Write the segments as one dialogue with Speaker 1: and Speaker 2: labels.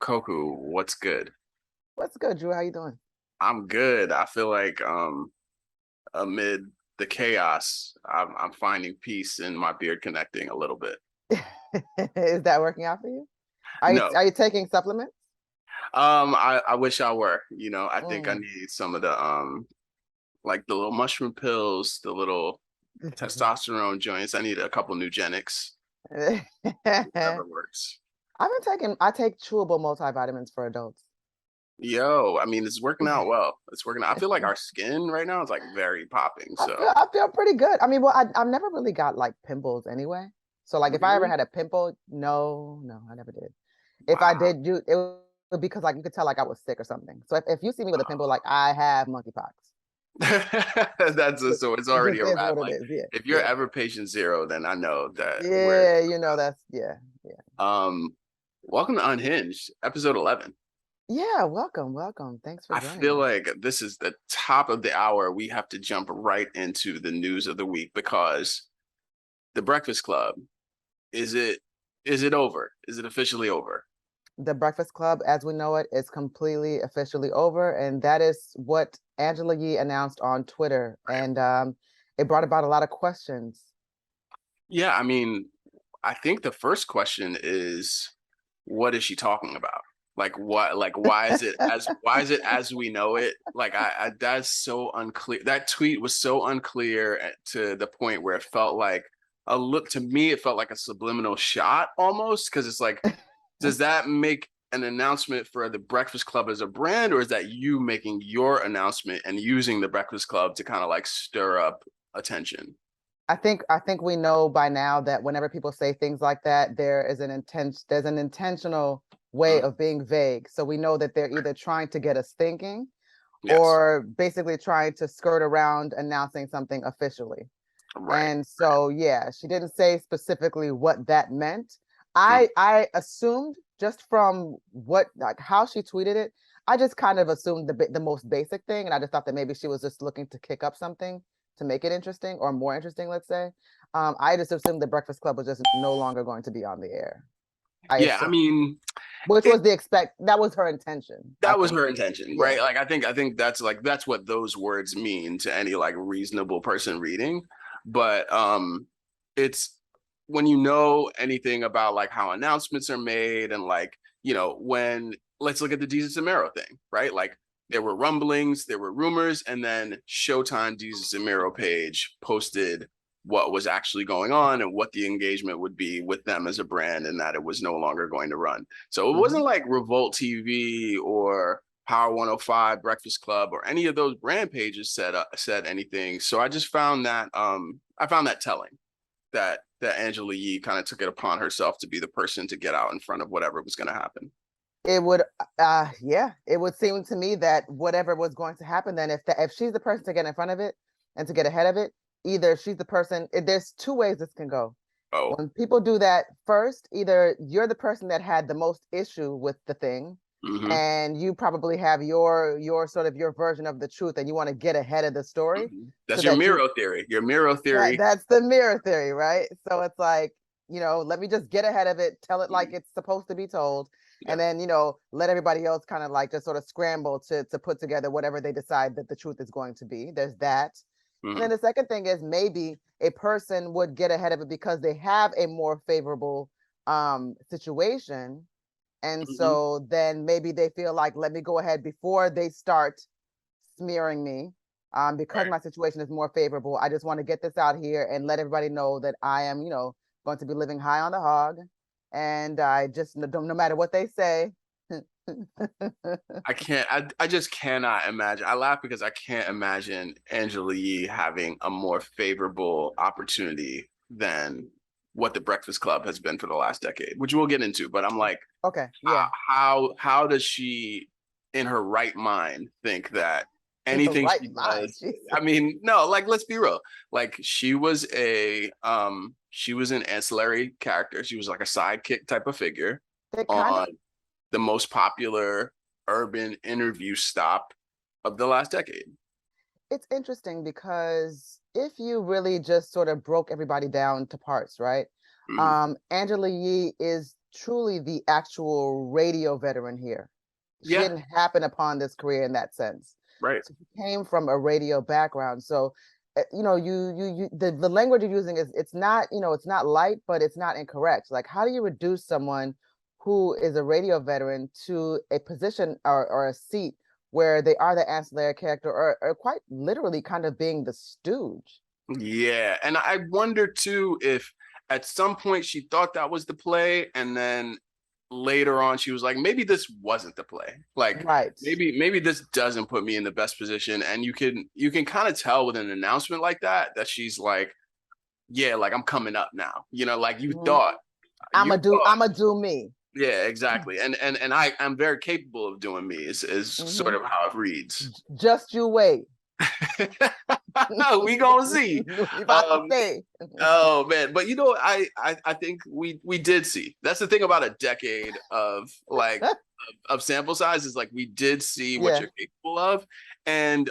Speaker 1: Koku, what's good?
Speaker 2: What's good, Drew? How you doing?
Speaker 1: I'm good. I feel like amid the chaos, I'm finding peace in my beard connecting a little bit.
Speaker 2: Is that working out for you? Are you
Speaker 1: No,
Speaker 2: are you taking supplements?
Speaker 1: I wish I were. I think I
Speaker 2: Mm.
Speaker 1: need some of the like the little mushroom pills, the little testosterone joints. I need a couple Nugenics. Whatever works.
Speaker 2: I take chewable multivitamins for adults.
Speaker 1: Yo, I mean, it's working out well. It's working out. I feel like our skin right now is like very popping.
Speaker 2: I
Speaker 1: So
Speaker 2: feel I feel pretty good. I mean, well, I've never really got like pimples anyway. So like if I ever
Speaker 1: really,
Speaker 2: had a pimple, no, I never did. If I
Speaker 1: wow.
Speaker 2: did do it would because like you could tell like I was sick or something. So if you see me with a pimple, like I have monkeypox.
Speaker 1: So it's
Speaker 2: It
Speaker 1: already
Speaker 2: just
Speaker 1: a
Speaker 2: is
Speaker 1: wrap.
Speaker 2: what it
Speaker 1: Like
Speaker 2: is. Yeah.
Speaker 1: if you're
Speaker 2: Yeah.
Speaker 1: ever patient zero, then I know that we're
Speaker 2: Yeah, that's yeah.
Speaker 1: um welcome to Unhinged, episode 11.
Speaker 2: Yeah, welcome. Thanks for
Speaker 1: I
Speaker 2: joining
Speaker 1: feel
Speaker 2: us.
Speaker 1: like this is the top of the hour. We have to jump right into the news of the week because the Breakfast Club, is it is it over? Is it officially over?
Speaker 2: The Breakfast Club, as we know it, is completely officially over, and that is what Angela Yee announced on Twitter,
Speaker 1: Right.
Speaker 2: and it brought about a lot of questions.
Speaker 1: Yeah, I mean, I think the first question is, what is she talking about? Like what? Like why is it as we know it? Like I that's so unclear. That tweet was so unclear to the point where it felt like a look to me. It felt like a subliminal shot almost because it's like, does that make an announcement for the Breakfast Club as a brand, or is that you making your announcement and using the Breakfast Club to kind of like stir up attention?
Speaker 2: I think we know by now that whenever people say things like that, there's an intentional way
Speaker 1: Mm,
Speaker 2: of being vague. So we know that they're either trying to get us thinking
Speaker 1: yes.
Speaker 2: or basically trying to skirt around announcing something officially.
Speaker 1: Right.
Speaker 2: And so, yeah, she didn't say specifically what that meant.
Speaker 1: Mm,
Speaker 2: I assumed just from what like how she tweeted it, I just kind of assumed the most basic thing, and I just thought that maybe she was just looking to kick up something to make it interesting or more interesting, let's say. I just assumed the Breakfast Club was just no longer going to be on the air. I
Speaker 1: yeah, I
Speaker 2: assume,
Speaker 1: mean,
Speaker 2: which
Speaker 1: it,
Speaker 2: was that was her intention, I
Speaker 1: that was
Speaker 2: think.
Speaker 1: her intention,
Speaker 2: Yeah.
Speaker 1: right? Like I think that's what those words mean to any like reasonable person reading. But it's when you know anything about like how announcements are made and like, when let's look at the Jesus and Mero thing, right? Like there were rumblings, there were rumors, and then Showtime Jesus and Mero page posted what was actually going on and what the engagement would be with them as a brand and that it was no longer going to run. So it
Speaker 2: Hmm.
Speaker 1: wasn't like Revolt TV or Power 105, Breakfast Club, or any of those brand pages said anything. So I found that telling that Angela Yee kind of took it upon herself to be the person to get out in front of whatever was going to happen.
Speaker 2: It would, yeah, it would seem to me that whatever was going to happen, then if she's the person to get in front of it and to get ahead of it, either she's the person. There's two ways this can go.
Speaker 1: Oh,
Speaker 2: When people do that first, either you're the person that had the most issue with the thing,
Speaker 1: mm-hmm,
Speaker 2: and you probably have your sort of your version of the truth, and you want to get ahead of the story,
Speaker 1: mm-hmm.
Speaker 2: so
Speaker 1: That's your
Speaker 2: that
Speaker 1: Miro theory. Your Miro theory.
Speaker 2: that's the mirror theory, right? So it's like, let me just get ahead of it, tell it like
Speaker 1: Mm-hmm.
Speaker 2: it's supposed to be told,
Speaker 1: Yeah.
Speaker 2: and then, let everybody else kind of like just sort of scramble to put together whatever they decide that the truth is going to be. There's that. And
Speaker 1: Mm-hmm.
Speaker 2: then the second thing is maybe a person would get ahead of it because they have a more favorable situation. And
Speaker 1: Mm-hmm.
Speaker 2: so then maybe they feel like, let me go ahead before they start smearing me, because
Speaker 1: Right.
Speaker 2: my situation is more favorable. I just want to get this out here and let everybody know that I am, going to be living high on the hog. And I just, no matter what they say.
Speaker 1: I can't. I just cannot imagine. I laugh because I can't imagine Angela Yee having a more favorable opportunity than what the Breakfast Club has been for the last decade, which we'll get into. But I'm like,
Speaker 2: Okay,
Speaker 1: how
Speaker 2: yeah.
Speaker 1: how does she, in her right mind, think that
Speaker 2: In the
Speaker 1: anything
Speaker 2: right
Speaker 1: she
Speaker 2: mind,
Speaker 1: does?
Speaker 2: Jesus.
Speaker 1: I mean, no. Like, let's be real. Like, she was an ancillary character. She was like a sidekick type of figure
Speaker 2: They kind of,
Speaker 1: on the most popular urban interview stop of the last decade.
Speaker 2: it's interesting because if you really just sort of broke everybody down to parts, right?
Speaker 1: Mm-hmm.
Speaker 2: Angela Yee is truly the actual radio veteran here. She
Speaker 1: Yeah,
Speaker 2: didn't happen upon this career in that sense.
Speaker 1: right.
Speaker 2: So she came from a radio background. So the language you're using is, it's not, it's not light, but it's not incorrect. Like, how do you reduce someone who is a radio veteran to a position or a seat where they are the ancillary character, or quite literally kind of being the stooge?
Speaker 1: Yeah, and I wonder too if at some point she thought that was the play, and then later on she was like, maybe this wasn't the play. Like
Speaker 2: Right.
Speaker 1: maybe this doesn't put me in the best position. And you can kind of tell with an announcement like that she's like, yeah, like I'm coming up now. Like you
Speaker 2: Mhm.
Speaker 1: thought
Speaker 2: I'm
Speaker 1: you
Speaker 2: a do
Speaker 1: thought.
Speaker 2: I'm a do me.
Speaker 1: Yeah, exactly. And I'm very capable of doing me is sort of how it reads.
Speaker 2: Just you wait.
Speaker 1: We gonna see.
Speaker 2: We about to see.
Speaker 1: Oh man, but I think we did see. That's the thing about a decade of like of sample size is like we did see what
Speaker 2: Yeah.
Speaker 1: you're capable of. And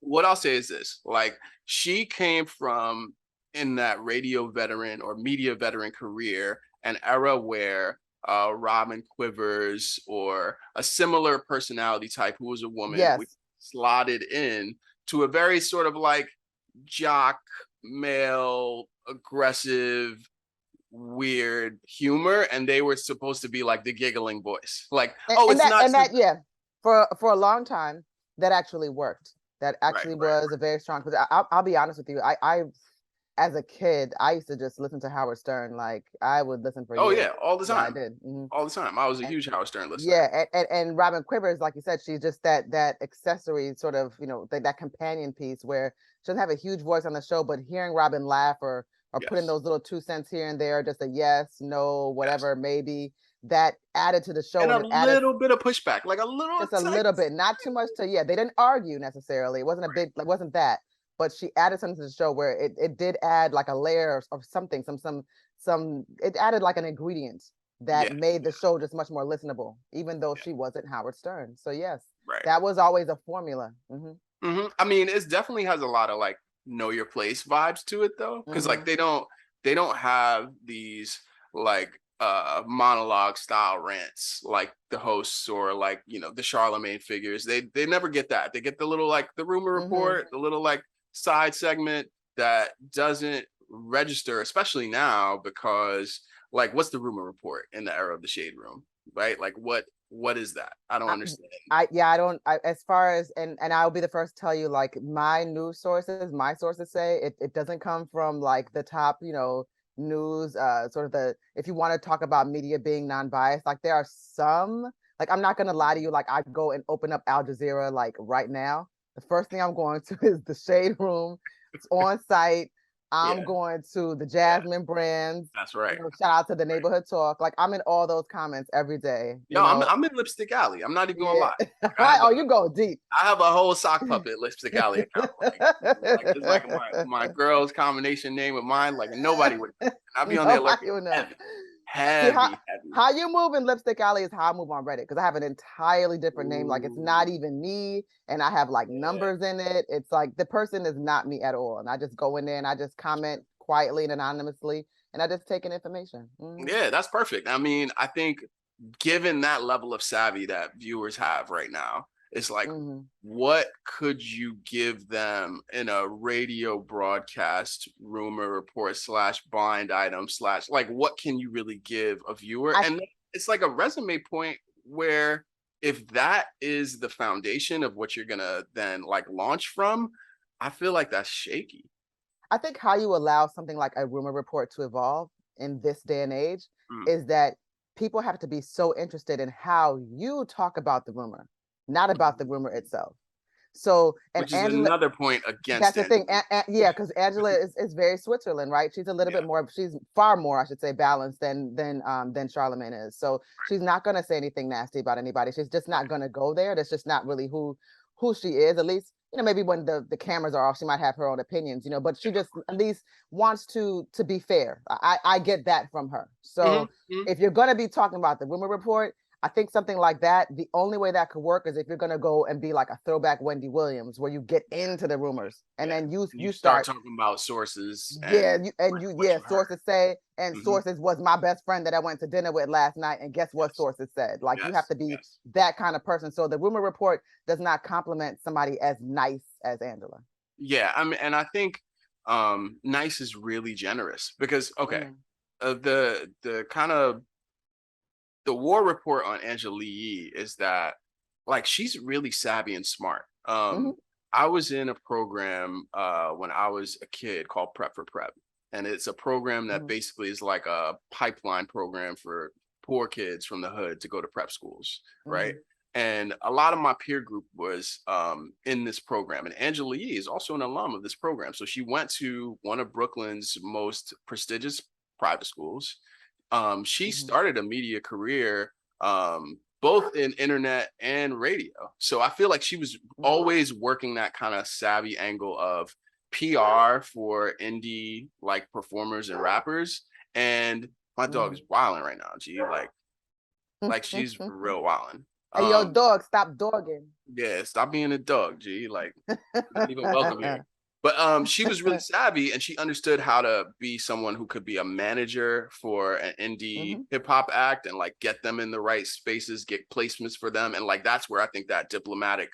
Speaker 1: what I'll say is this: like she came from, in that radio veteran or media veteran career, an era where Robin Quivers or a similar personality type who was a woman,
Speaker 2: Yes.
Speaker 1: we slotted in to a very sort of like jock, male, aggressive, weird humor, and they were supposed to be like the giggling voice. Like, oh, it's not
Speaker 2: yeah, for a long time that actually worked. That actually
Speaker 1: right.
Speaker 2: was a very strong. Because I'll be honest with you, I as a kid I used to just listen to Howard Stern. Like, I would listen for
Speaker 1: Oh
Speaker 2: years.
Speaker 1: yeah, all the
Speaker 2: Yeah, I
Speaker 1: time.
Speaker 2: did. Mhm.
Speaker 1: All the time. I was a
Speaker 2: And
Speaker 1: huge Howard Stern listener.
Speaker 2: yeah, and Robin Quivers, like you said, she's just that accessory sort of, that companion piece where she doesn't have a huge voice on the show, but hearing Robin laugh or put in
Speaker 1: Yes.
Speaker 2: those little 2 cents here and there, just a yes, no,
Speaker 1: Yes.
Speaker 2: whatever, maybe, that added to the show,
Speaker 1: And
Speaker 2: and
Speaker 1: a
Speaker 2: it added
Speaker 1: little bit of pushback, like a little
Speaker 2: just a
Speaker 1: tight.
Speaker 2: little bit, not too much to, yeah, they didn't argue necessarily. It wasn't a big, it wasn't that, but she added something to the show where it did add like a layer of something, it added like an ingredient that
Speaker 1: Yeah,
Speaker 2: made the show just much more listenable, even though
Speaker 1: yeah,
Speaker 2: she wasn't Howard Stern. So yes,
Speaker 1: right.
Speaker 2: that was always a formula.
Speaker 1: I mean, it definitely has a lot of like know your place vibes to it though, because like they don't have these like monologue style rants like the hosts or like the Charlamagne figures. They never get that. They get the little like the rumor report, the little like side segment that doesn't register, especially now, because like what's the rumor report in the era of the Shade Room, right? Like what is that? I don't understand.
Speaker 2: I don't, as far as, and I'll be the first to tell you, like, my news sources, my sources say it doesn't come from like the top, news, sort of if you want to talk about media being non-biased, like there are some, like, I'm not going to lie to you, like I go and open up Al Jazeera, like right now, the first thing I'm going to is the Shade Room. It's on site. I'm
Speaker 1: Yeah,
Speaker 2: going to the
Speaker 1: yeah,
Speaker 2: Jasmine brands.
Speaker 1: that's right.
Speaker 2: Shout out to the
Speaker 1: Right.
Speaker 2: neighborhood talk. Like, I'm in all those comments every day.
Speaker 1: Yo, I'm in Lipstick Alley. I'm not even gonna
Speaker 2: Yeah.
Speaker 1: lie. Like, I have
Speaker 2: Oh, you go deep.
Speaker 1: a whole sock puppet Lipstick Alley account. Like it's like my girl's combination name with mine. Like nobody would. I'll be on there
Speaker 2: Nobody
Speaker 1: lurking
Speaker 2: would know.
Speaker 1: heavy,
Speaker 2: See,
Speaker 1: heavy.
Speaker 2: how you move in Lipstick Alley is how I move on Reddit, because I have an entirely different name. Like, it's not even me, and I have like
Speaker 1: Yeah.
Speaker 2: numbers in it. It's like the person is not me at all, and I just go in there and I just comment quietly and anonymously, and I just take in information.
Speaker 1: Yeah, that's perfect. I mean, I think given that level of savvy that viewers have right now, it's like, what could you give them in a radio broadcast rumor report slash blind item slash like what can you really give a viewer? And it's like a resume point where if that is the foundation of what you're gonna then like launch from, I feel like that's shaky.
Speaker 2: I think how you allow something like a rumor report to evolve in this day and age
Speaker 1: Mm.
Speaker 2: is that people have to be so interested in how you talk about the rumor, not about the rumor itself. So, and
Speaker 1: Which is
Speaker 2: Angela,
Speaker 1: another point against
Speaker 2: that's the
Speaker 1: it.
Speaker 2: thing. Yeah, because Angela is very Switzerland, right? She's a little bit more, she's far more, I should say, balanced than Charlamagne is. So she's not gonna say anything nasty about anybody. She's just not gonna go there. That's just not really who she is. At least, maybe when the cameras are off, she might have her own opinions, but she just at least wants to be fair. I get that from her. So if you're gonna be talking about the rumor report, I think something like that, the only way that could work is if you're gonna go and be like a throwback Wendy Williams, where you get into the rumors and then you
Speaker 1: start
Speaker 2: start,
Speaker 1: talking about sources
Speaker 2: yeah,
Speaker 1: and
Speaker 2: yeah,
Speaker 1: you heard.
Speaker 2: sources say, and
Speaker 1: Hmm.
Speaker 2: sources was my best friend that I went to dinner with last night, and guess what
Speaker 1: Yes,
Speaker 2: sources said? Like you have
Speaker 1: yes,
Speaker 2: to be
Speaker 1: yes.
Speaker 2: that kind of person. So the rumor report does not compliment somebody as nice as Angela.
Speaker 1: Yeah, I mean, and I think nice is really generous because okay,
Speaker 2: Mm,
Speaker 1: the kind of the war report on Angela Yee is that like she's really savvy and smart.
Speaker 2: mhm,
Speaker 1: I was in a program when I was a kid called Prep for Prep, and it's a program that
Speaker 2: mhm,
Speaker 1: basically is like a pipeline program for poor kids from the hood to go to prep schools, right?
Speaker 2: mhm,
Speaker 1: And a lot of my peer group was in this program, and Angela Yee is also an alum of this program. So she went to one of Brooklyn's most prestigious private schools. She
Speaker 2: mhm,
Speaker 1: started a media career both in internet and radio. So I feel like she was
Speaker 2: mhm,
Speaker 1: always working that kind of savvy angle of PR for indie like performers and rappers. And my dog is
Speaker 2: mhm.
Speaker 1: wilding right now, G. Like she's real wilding.
Speaker 2: Hey, yo,
Speaker 1: Um,
Speaker 2: dog, stop dogging.
Speaker 1: yeah, stop being a dog, G. Like not even welcome here. But she was really savvy and she understood how to be someone who could be a manager for an indie
Speaker 2: Mhm,
Speaker 1: hip hop act and like get them in the right spaces, get placements for them. And like that's where I think that diplomatic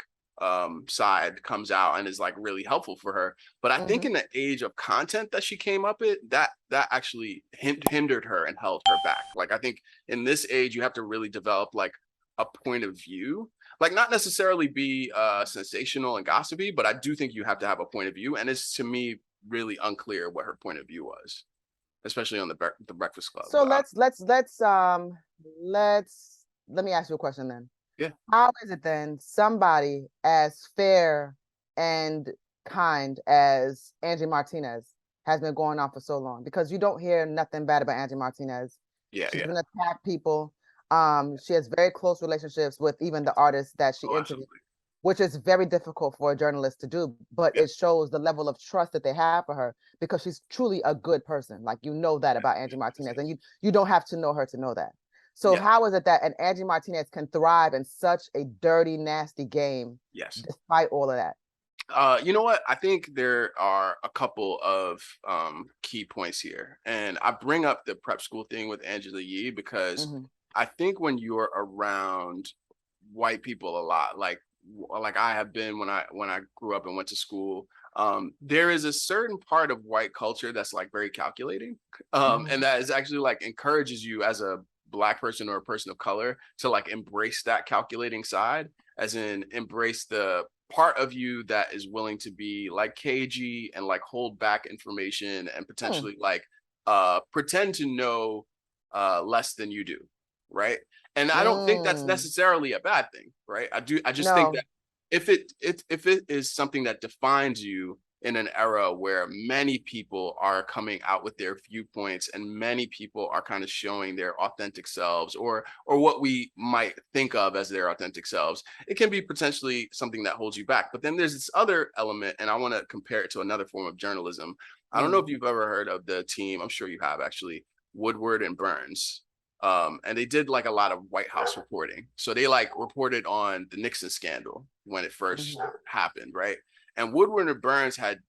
Speaker 1: side comes out and is like really helpful for her. But I think
Speaker 2: mhm.
Speaker 1: in the age of content that she came up with, that actually hindered her and held her back. Like I think in this age you have to really develop like a point of view, like not necessarily be sensational and gossipy, but I do think you have to have a point of view, and it's to me really unclear what her point of view was, especially on the Breakfast Club.
Speaker 2: So let's let me ask you a question then.
Speaker 1: Yeah,
Speaker 2: How is it then somebody as fair and kind as Angie Martinez has been going on for so long? Because you don't hear nothing bad about Angie Martinez.
Speaker 1: yeah,
Speaker 2: She's
Speaker 1: yeah.
Speaker 2: been attacked people. She has very close relationships with even the artists that she
Speaker 1: Oh,
Speaker 2: interviewed,
Speaker 1: absolutely.
Speaker 2: which is very difficult for a journalist to do, but
Speaker 1: Yeah,
Speaker 2: it shows the level of trust that they have for her because she's truly a good person. Like you know that
Speaker 1: yeah,
Speaker 2: about
Speaker 1: yeah,
Speaker 2: Angie
Speaker 1: yes,
Speaker 2: Martinez, and
Speaker 1: yes,
Speaker 2: you don't have to know her to know that. So
Speaker 1: yes,
Speaker 2: how is it that an Angie Martinez can thrive in such a dirty, nasty game
Speaker 1: yes.
Speaker 2: despite all of that?
Speaker 1: You know what? I think there are a couple of key points here, and I bring up the prep school thing with Angela Yee because
Speaker 2: Mm-hmm,
Speaker 1: I think when you're around white people a lot, like I have been when I grew up and went to school, there is a certain part of white culture that's like very calculating,
Speaker 2: mm-hmm,
Speaker 1: and that is actually like encourages you as a black person or a person of color to like embrace that calculating side, as in embrace the part of you that is willing to be like cagey and like hold back information and
Speaker 2: mm,
Speaker 1: potentially like pretend to know less than you do, right? And I don't think that's
Speaker 2: mm.
Speaker 1: necessarily a bad thing, right? I just think that
Speaker 2: No.
Speaker 1: if it is something that defines you in an era where many people are coming out with their viewpoints and many people are kind of showing their authentic selves or what we might think of as their authentic selves, it can be potentially something that holds you back. But then there's this other element, and I want to compare it to another form of journalism. I don't know
Speaker 2: Mm,
Speaker 1: if you've ever heard of the team, I'm sure you have actually, Woodward and Burns. And they did like a lot of White House reporting. So they like reported on the Nixon scandal when it first
Speaker 2: mhm,
Speaker 1: happened, right? And Woodward and Burns had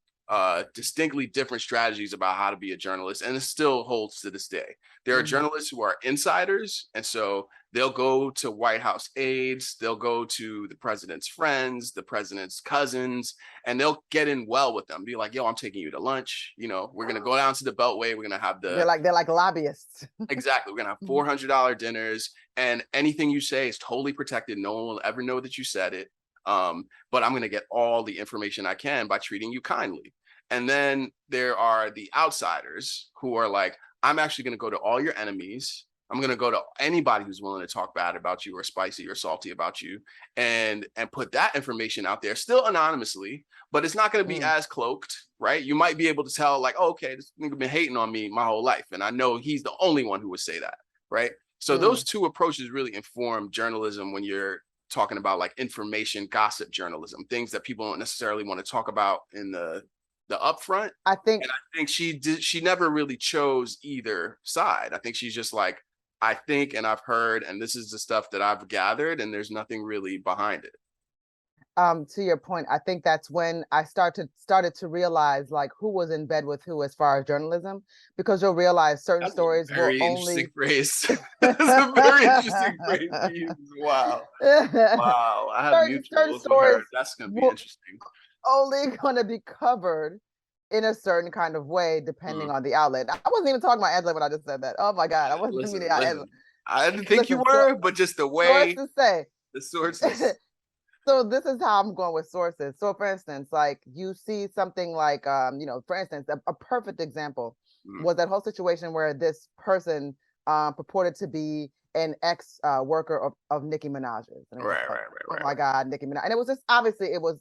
Speaker 1: distinctly different strategies about how to be a journalist, and it still holds to this day. There are
Speaker 2: mhm,
Speaker 1: journalists who are insiders, and so they'll go to White House aides, they'll go to the president's friends, the president's cousins, and they'll get in well with them. Be like, "Yo, I'm taking you to lunch. You know, we're gonna go down to the Beltway. We're gonna have the
Speaker 2: they're like lobbyists.
Speaker 1: exactly. We're gonna have
Speaker 2: Mhm,
Speaker 1: $400 dinners, and anything you say is totally protected. No one will ever know that you said it. But I'm gonna get all the information I can by treating you kindly." And then there are the outsiders who are like, "I'm actually gonna go to all your enemies. I'm gonna go to anybody who's willing to talk bad about you or spicy or salty about you, and put that information out there, still anonymously, but it's not gonna be
Speaker 2: mm,
Speaker 1: as cloaked, right? You might be able to tell, like, oh, okay, this nigga been hating on me my whole life, and I know he's the only one who would say that, right? So those
Speaker 2: mm.
Speaker 1: two approaches really inform journalism when you're talking about like information gossip journalism, things that people don't necessarily want to talk about in the upfront.
Speaker 2: I think
Speaker 1: And I think she never really chose either side. I think she's just like, I think, and I've heard, and this is the stuff that I've gathered, and there's nothing really behind it.
Speaker 2: To your point, I think that's when I started to realize like who was in bed with who as far as journalism, because you'll realize certain
Speaker 1: That's a
Speaker 2: stories will
Speaker 1: very interesting
Speaker 2: only
Speaker 1: phrase. That's a very interesting phrase to use. Wow. Wow. I have
Speaker 2: certain
Speaker 1: mutuals with
Speaker 2: stories
Speaker 1: her. That's going to be
Speaker 2: will
Speaker 1: interesting.
Speaker 2: only going to be covered in a certain kind of way depending
Speaker 1: Mm.
Speaker 2: on the outlet. I wasn't even talking about Angela when I just said that. Oh my God, I wasn't
Speaker 1: Listen,
Speaker 2: meaning
Speaker 1: listen.
Speaker 2: Angela.
Speaker 1: I didn't think you
Speaker 2: Listen,
Speaker 1: were, but just the way
Speaker 2: sources say.
Speaker 1: the sources.
Speaker 2: So this is how I'm going with sources. So for instance, like you see something like, for instance, a perfect example
Speaker 1: Mm.
Speaker 2: was that whole situation where this person purported to be an ex worker of Nicki Minaj's. And it was
Speaker 1: Right,
Speaker 2: just like,
Speaker 1: right,
Speaker 2: oh
Speaker 1: right,
Speaker 2: my
Speaker 1: right.
Speaker 2: God, Nicki Minaj. And it was just, obviously it was,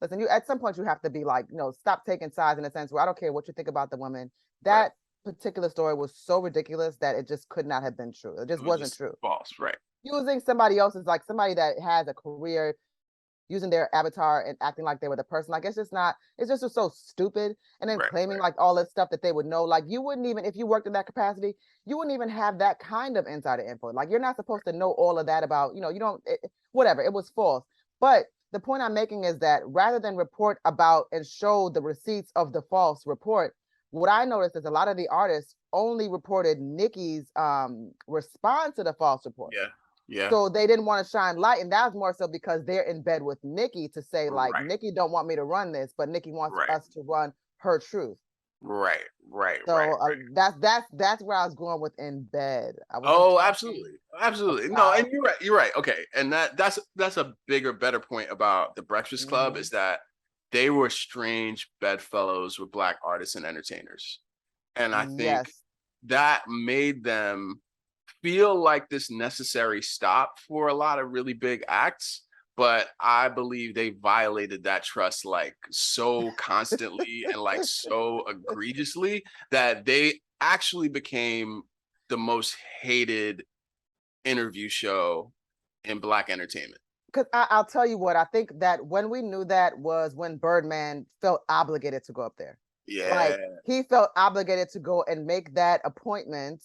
Speaker 2: listen, you at some point you have to be like, stop taking sides in a sense where I don't care what you think about the woman.
Speaker 1: Right.
Speaker 2: That particular story was so ridiculous that it just could not have been true. It
Speaker 1: It
Speaker 2: just
Speaker 1: was
Speaker 2: wasn't
Speaker 1: just
Speaker 2: true.
Speaker 1: false. Right.
Speaker 2: Using somebody else's, like somebody that has a career, using their avatar and acting like they were the person. Like it's just not, it's just so stupid. And then
Speaker 1: Right,
Speaker 2: claiming
Speaker 1: right.
Speaker 2: like all this stuff that they would know. Like you wouldn't even, if you worked in that capacity, you wouldn't even have that kind of insider info. Like you're not supposed to know all of that about, you don't, whatever, it was false. But the point I'm making is that rather than report about and show the receipts of the false report, what I noticed is a lot of the artists only reported Nicki's response to the false report.
Speaker 1: Yeah. Yeah.
Speaker 2: So they didn't want to shine light, and that was more so because they're in bed with Nicki to say like,
Speaker 1: Right.
Speaker 2: Nicki don't want me to run this, but Nicki wants
Speaker 1: Right.
Speaker 2: us to run her truth.
Speaker 1: Right. Right. Right.
Speaker 2: So that's where I was going with in bed. I wasn't
Speaker 1: Oh,
Speaker 2: talking
Speaker 1: absolutely. Absolutely. No, and
Speaker 2: about.
Speaker 1: you're right. You're right. Okay. And that's a bigger, better point about the Breakfast Club
Speaker 2: Mhm.
Speaker 1: is that they were strange bedfellows with Black artists and entertainers. And I think
Speaker 2: Yes,
Speaker 1: that made them feel like this necessary stop for a lot of really big acts. But I believe they violated that trust like so constantly and like so egregiously that they actually became the most hated interview show in Black entertainment.
Speaker 2: because I'll tell you what I think that when we knew that was when Birdman felt obligated to go up there.
Speaker 1: Yeah,
Speaker 2: Like he felt obligated to go and make that appointment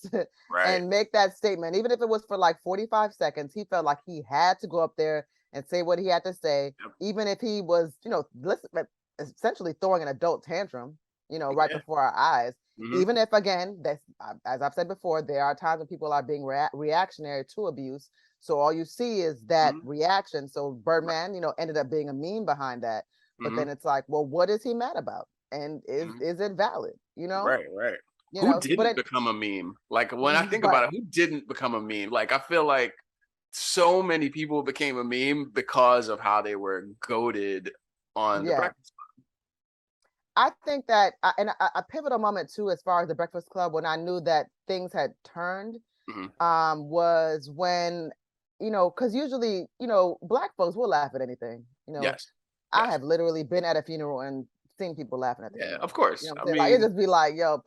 Speaker 1: right.
Speaker 2: and make that statement, even if it was for like 45 seconds. He felt like he had to go up there and say what he had to say,
Speaker 1: Yep.
Speaker 2: even if he was, listen, essentially throwing an adult tantrum, right
Speaker 1: Yeah.
Speaker 2: before our eyes.
Speaker 1: Mm-hmm.
Speaker 2: Even if, again, that's as I've said before, there are times when people are being reactionary to abuse. So all you see is that
Speaker 1: Mm-hmm.
Speaker 2: reaction. So
Speaker 1: Right.
Speaker 2: Birdman, ended up being a meme behind that. But
Speaker 1: Mm-hmm.
Speaker 2: then it's like, well, what is he mad about? And is
Speaker 1: Mm-hmm.
Speaker 2: is it valid?
Speaker 1: Right, right. Who
Speaker 2: But
Speaker 1: didn't become a meme? Like when I think
Speaker 2: right,
Speaker 1: about it, who didn't become a meme? Like I feel like so many people became a meme because of how they were goaded on the
Speaker 2: yeah.
Speaker 1: Breakfast
Speaker 2: I think that, a pivotal moment too, as far as the Breakfast Club, when I knew that things had turned,
Speaker 1: Club. Mm-hmm.
Speaker 2: was when, because usually, Black folks will laugh at anything.
Speaker 1: Yes,
Speaker 2: I
Speaker 1: yes,
Speaker 2: have literally been at a funeral and seen people laughing at the
Speaker 1: yeah. Of
Speaker 2: funeral. You
Speaker 1: course.
Speaker 2: know what
Speaker 1: I
Speaker 2: I'm saying? Like it
Speaker 1: mean,
Speaker 2: just be like, yo,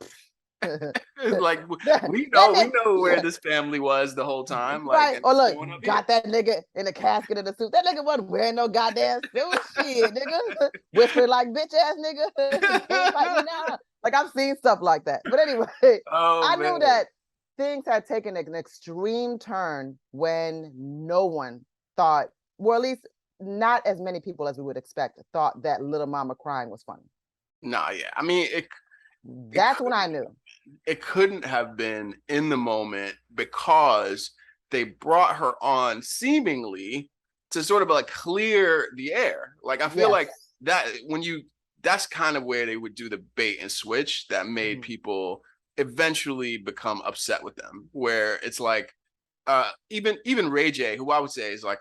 Speaker 2: that,
Speaker 1: it's like we know we
Speaker 2: that
Speaker 1: know where
Speaker 2: nigga,
Speaker 1: this family was the whole time. Like,
Speaker 2: right?
Speaker 1: and
Speaker 2: Or
Speaker 1: it's
Speaker 2: look,
Speaker 1: showing up here.
Speaker 2: got that nigga in the casket in the suit. That nigga wasn't wearing no goddamn suit. Shit, nigga. Whispered like bitch ass nigga. Can't fight me now. Like I've seen stuff like that. But anyway,
Speaker 1: Oh
Speaker 2: I knew
Speaker 1: man.
Speaker 2: that things had taken an extreme turn when no one thought, or at least not as many people as we would expect, thought that Little Mama crying was funny.
Speaker 1: Nah, yeah. I mean, it
Speaker 2: That's when
Speaker 1: couldn't
Speaker 2: I knew.
Speaker 1: it couldn't have been in the moment because they brought her on seemingly to sort of like clear the air. Like I feel like
Speaker 2: Yes.
Speaker 1: that that's kind of where they would do the bait and switch that made
Speaker 2: Mhm.
Speaker 1: people eventually become upset with them. Where it's like even Ray J, who I would say is like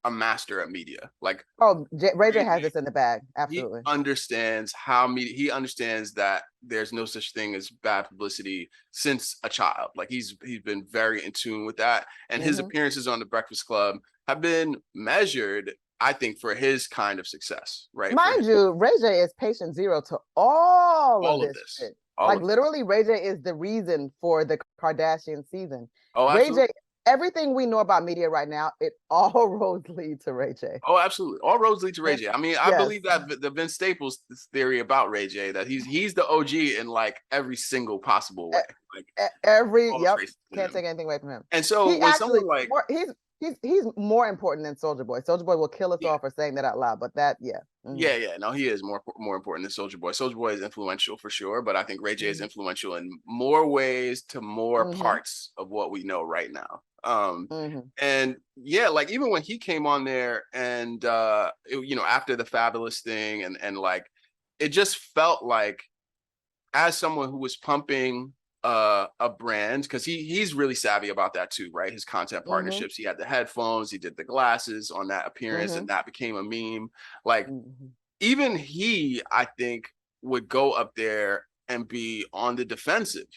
Speaker 1: a master at media. Like
Speaker 2: Oh, Ray J
Speaker 1: Ray
Speaker 2: has
Speaker 1: J,
Speaker 2: this in the bag.
Speaker 1: he
Speaker 2: Absolutely.
Speaker 1: understands how media, he understands that there's no such thing as bad publicity since a child. Like he's been very in tune with that, and his
Speaker 2: Hmm.
Speaker 1: appearances on the Breakfast Club have been measured, I think, for his kind of success, right? For his,
Speaker 2: Mind you, Ray J is patient zero to all of
Speaker 1: all of
Speaker 2: this
Speaker 1: this,
Speaker 2: shit.
Speaker 1: all
Speaker 2: Like
Speaker 1: of this.
Speaker 2: literally, Ray J is the reason for the Kardashian season.
Speaker 1: Oh,
Speaker 2: Ray J,
Speaker 1: absolutely.
Speaker 2: everything we know about media right now, it all roads lead to Ray J.
Speaker 1: Oh, absolutely. All roads lead to Ray J. I mean, I
Speaker 2: Yes.
Speaker 1: believe that the Vince Staples theory about Ray J, that he's the OG in like every single possible way. Like
Speaker 2: Every,
Speaker 1: all
Speaker 2: yep,
Speaker 1: traces in
Speaker 2: can't
Speaker 1: him.
Speaker 2: take anything away from him.
Speaker 1: And so
Speaker 2: He
Speaker 1: when
Speaker 2: actually
Speaker 1: someone like,
Speaker 2: more he's more important than Soldier Boy. Soldier Boy will kill us
Speaker 1: yeah,
Speaker 2: all for saying that out loud, but that, yeah.
Speaker 1: yeah, no, he is more important than Soldier Boy. Soldier Boy is influential for sure, but I think Ray J is influential in more ways to more parts of what we know right now. And yeah, like even when he came on there and after the Fabulous thing and like it just felt like, as someone who was pumping a brand, because he's really savvy about that too, right? His content partnerships. He had the headphones, he did the glasses on that appearance, and that became a meme. Like even he, I think, would go up there and be on the defensive.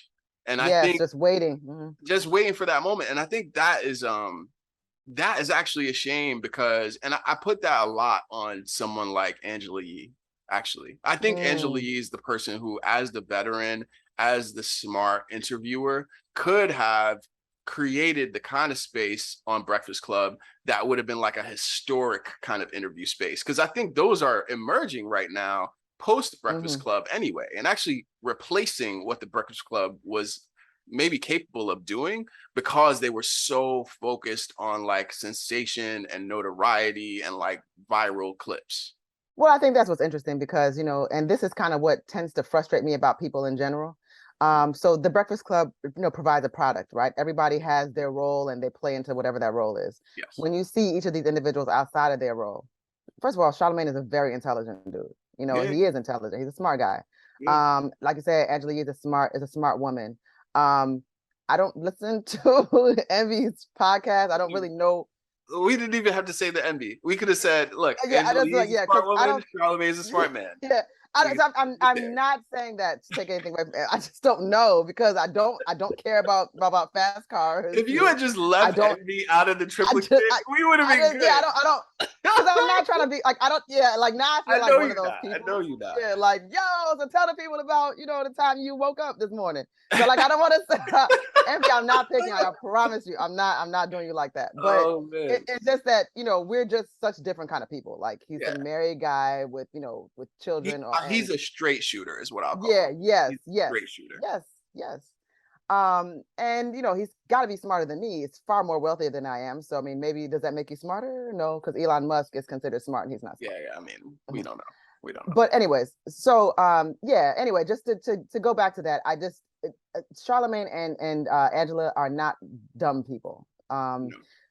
Speaker 1: And I
Speaker 2: Yes,
Speaker 1: think
Speaker 2: just waiting.
Speaker 1: just waiting for that moment. And I think that is actually a shame, because and I put that a lot on someone like Angela Yee. Actually, I think Angela Yee is the person who, as the veteran, as the smart interviewer, could have created the kind of space on Breakfast Club that would have been like a historic kind of interview space, because I think those are emerging right now post Breakfast Club anyway, and actually replacing what the Breakfast Club was maybe capable of doing, because they were so focused on like sensation and notoriety and like viral clips.
Speaker 2: Well, I think that's what's interesting because, and this is kind of what tends to frustrate me about people in general. So the Breakfast Club, provides a product, right? Everybody has their role and they play into whatever that role is.
Speaker 1: Yes.
Speaker 2: When you see each of these individuals outside of their role, first of all, Charlamagne is a very intelligent dude. He is intelligent. He's a smart guy. Like you said, Angela is a smart woman. I don't listen to Envy's podcast. I don't really know.
Speaker 1: We didn't even have to say the envy. We could have said, "Look,
Speaker 2: Yeah,
Speaker 1: Angela
Speaker 2: Yee's a smart
Speaker 1: woman, Charlamagne is a smart man."
Speaker 2: Yeah, I'm not saying that to take anything away from it. I just don't know because I don't care about fast cars.
Speaker 1: If you had just left Envy out of the triplet, we would have been good.
Speaker 2: Yeah, I don't because I'm not trying to be like like now I feel like one of those people.
Speaker 1: I know you not.
Speaker 2: Yeah, like so tell the people about the time you woke up this morning. So like I don't want to say Envy, I'm not picking. I promise you, I'm not doing you like that. But it's just that we're just such different kind of people. Like he's a married guy with with children.
Speaker 1: He's a straight shooter, is what I'll call him.
Speaker 2: Yes.
Speaker 1: Straight shooter.
Speaker 2: Yes. And he's got to be smarter than me. He's far more wealthier than I am. So I mean, maybe does that make you smarter? No, because Elon Musk is considered smart and he's not smart.
Speaker 1: Yeah. I mean, we don't know.
Speaker 2: But anyways, so anyway, just to go back to that, I just Charlamagne and Angela are not dumb people. No.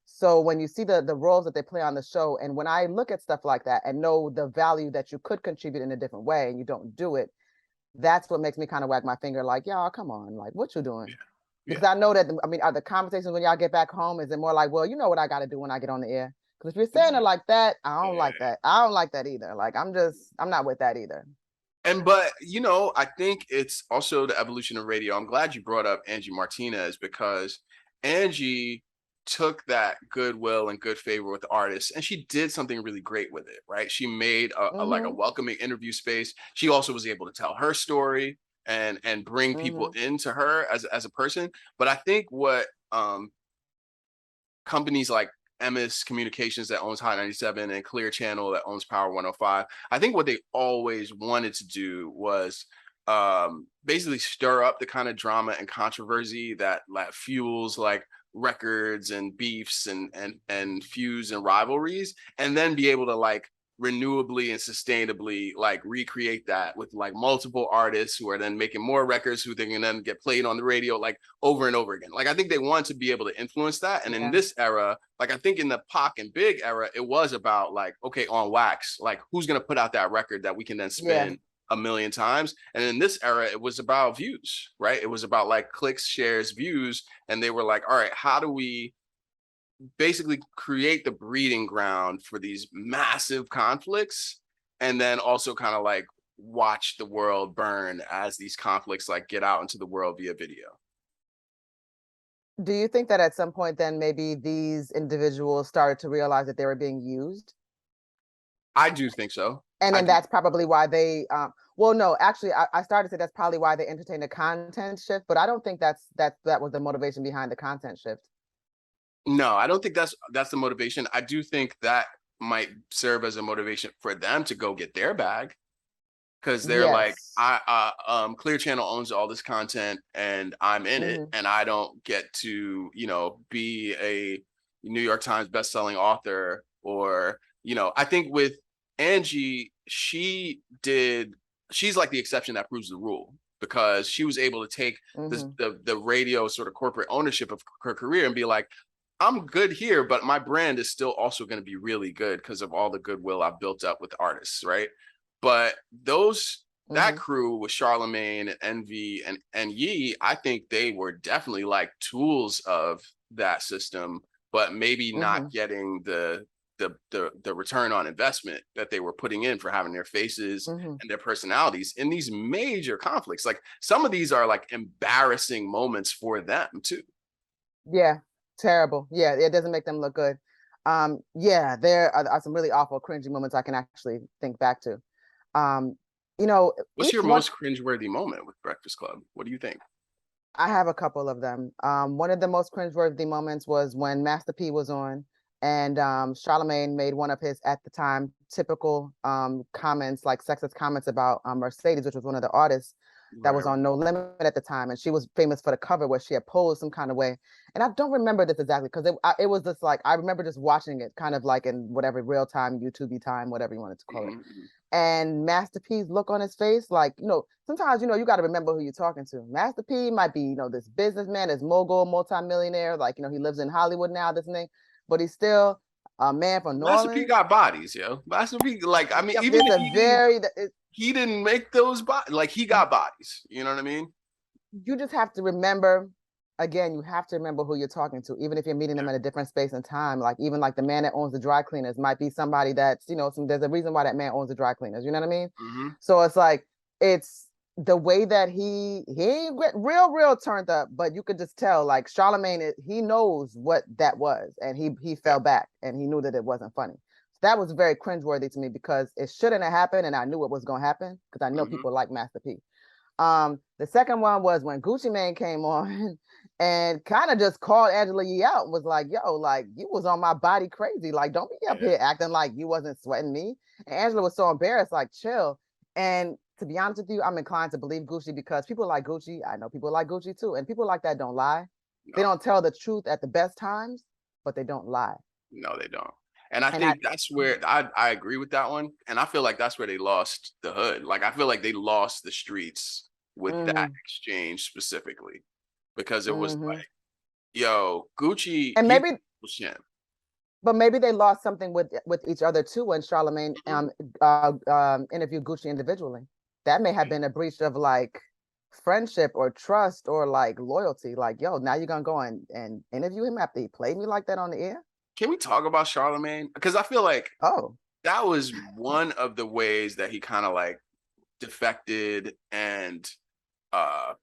Speaker 2: So when you see the roles that they play on the show, and when I look at stuff like that and know the value that you could contribute in a different way and you don't do it, that's what makes me kind of wag my finger like, y'all, come on, like what you doing? Because I know that, are the conversations when y'all get back home, is it more like, well, you know what I got to do when I get on the air? Because if you're saying it like that, I don't like that. I don't like that either. Like, I'm not with that either.
Speaker 1: But I think it's also the evolution of radio. I'm glad you brought up Angie Martinez, because Angie took that goodwill and good favor with the artists and she did something really great with it, right? She made a like a welcoming interview space. She also was able to tell her story and bring people into her as a person. But I think what companies like MS Communications that owns Hot 97 and Clear Channel that owns Power 105, I think what they always wanted to do was basically stir up the kind of drama and controversy that fuels like records and beefs and feuds and rivalries, and then be able to like renewably and sustainably like recreate that with like multiple artists who are then making more records who they can then get played on the radio like over and over again. Like I think they want to be able to influence that. And in this era, like I think in the Pac and Big era, it was about like, okay, on wax, like who's going to put out that record that we can then spin a million times. And in this era, it was about views, right? It was about like clicks, shares, views. And they were like, all right, how do we basically create the breeding ground for these massive conflicts, and then also kind of like watch the world burn as these conflicts like get out into the world via video.
Speaker 2: Do you think that at some point then maybe these individuals started to realize that they were being used?
Speaker 1: I do think so.
Speaker 2: And then that's probably why they well, no, actually I started to say that's probably why they entertained a content shift, but I don't think that was the motivation behind the content shift.
Speaker 1: No, I don't think that's the motivation. I do think that might serve as a motivation for them to go get their bag, because they're like,
Speaker 2: Yes.
Speaker 1: Clear Channel owns all this content and I'm in it,
Speaker 2: Hmm.
Speaker 1: and I don't get to, be a New York Times bestselling author. Or, I think with Angie, she's like the exception that proves the rule, because she was able to take this
Speaker 2: Hmm.
Speaker 1: the radio sort of corporate ownership of her career and be like, I'm good here, but my brand is still also going to be really good because of all the goodwill I've built up with artists, right? But that
Speaker 2: Hmm.
Speaker 1: crew with Charlamagne and Envy and Yee, I think they were definitely like tools of that system, but maybe not
Speaker 2: Hmm.
Speaker 1: getting the return on investment that they were putting in for having their faces
Speaker 2: Hmm.
Speaker 1: and their personalities in these major conflicts. Like, some of these are like embarrassing moments for them too.
Speaker 2: Yeah, terrible. Yeah, it doesn't make them look good. Yeah, there are some really awful, cringy moments I can actually think back to. Um,
Speaker 1: What's
Speaker 2: each
Speaker 1: your
Speaker 2: one,
Speaker 1: most cringeworthy moment with Breakfast Club? What do you think?
Speaker 2: I have a couple of them. One of the most cringeworthy moments was when Master P was on, and Charlamagne made one of his, at the time, typical comments, like sexist comments about Mercedes, which was one of the artists that
Speaker 1: Right,
Speaker 2: was
Speaker 1: right.
Speaker 2: on No Limit at the time, and she was famous for the cover where she had posed some kind of way. And I don't remember this exactly because it was just like, I remember just watching it kind of like in whatever real time, YouTube time, whatever you wanted to call it.
Speaker 1: Mhm.
Speaker 2: And Master P's look on his face, like, sometimes, you got to remember who you're talking to. Master P might be, this businessman, this mogul, multimillionaire, like, he lives in Hollywood now, this thing, but he's still a man from New
Speaker 1: Master P
Speaker 2: Orleans.
Speaker 1: got bodies, yo. Master P, like, I mean,
Speaker 2: Yep,
Speaker 1: even
Speaker 2: it's
Speaker 1: if
Speaker 2: a very,
Speaker 1: he didn't make those bodies, like, he got bodies. You know what I mean?
Speaker 2: you just have to remember, again, you have to remember who you're talking to, even if you're meeting them
Speaker 1: Yeah.
Speaker 2: in a different space and time. Like, even like the man that owns the dry cleaners might be somebody that's, there's a reason why that man owns the dry cleaners. You know what I mean?
Speaker 1: Mm-hmm.
Speaker 2: So it's like, it's the way that he ain't real turned up, but you could just tell, like, Charlamagne, he knows what that was, and he
Speaker 1: Yeah.
Speaker 2: fell back and he knew that it wasn't funny. So that was very cringeworthy to me because it shouldn't have happened, and I knew it was gonna happen because I know
Speaker 1: Mm-hmm.
Speaker 2: people like Master P. The second one was when Gucci Mane came on and kind of just called Angela Yee out and was like, yo, like, you was on my body crazy. Like, don't be up
Speaker 1: Yeah.
Speaker 2: here acting like you wasn't sweating me. And Angela was so embarrassed, like, chill. And to be honest with you, I'm inclined to believe Gucci because people like Gucci. I know people like Gucci too. And people like that don't lie. They
Speaker 1: No,
Speaker 2: don't tell the truth at the best times, but they don't lie.
Speaker 1: no, they don't. And I
Speaker 2: And I,
Speaker 1: think that's where I agree with that one. And I feel like that's where they lost the hood. Like, I feel like they lost the streets with that
Speaker 2: mm-hmm,
Speaker 1: exchange specifically, because it was
Speaker 2: mm-hmm.
Speaker 1: like, yo, Gucci,
Speaker 2: And
Speaker 1: he's
Speaker 2: maybe
Speaker 1: shit.
Speaker 2: But maybe they lost something with each other too when Charlamagne
Speaker 1: Mhm.
Speaker 2: interviewed Gucci individually. That may have been a breach of like friendship or trust or like loyalty. Like, yo, now you're gonna go and interview him after he played me like that on the air?
Speaker 1: Can we talk about Charlemagne? Because I feel like
Speaker 2: Oh,
Speaker 1: that was one of the ways that he kind of like defected and uh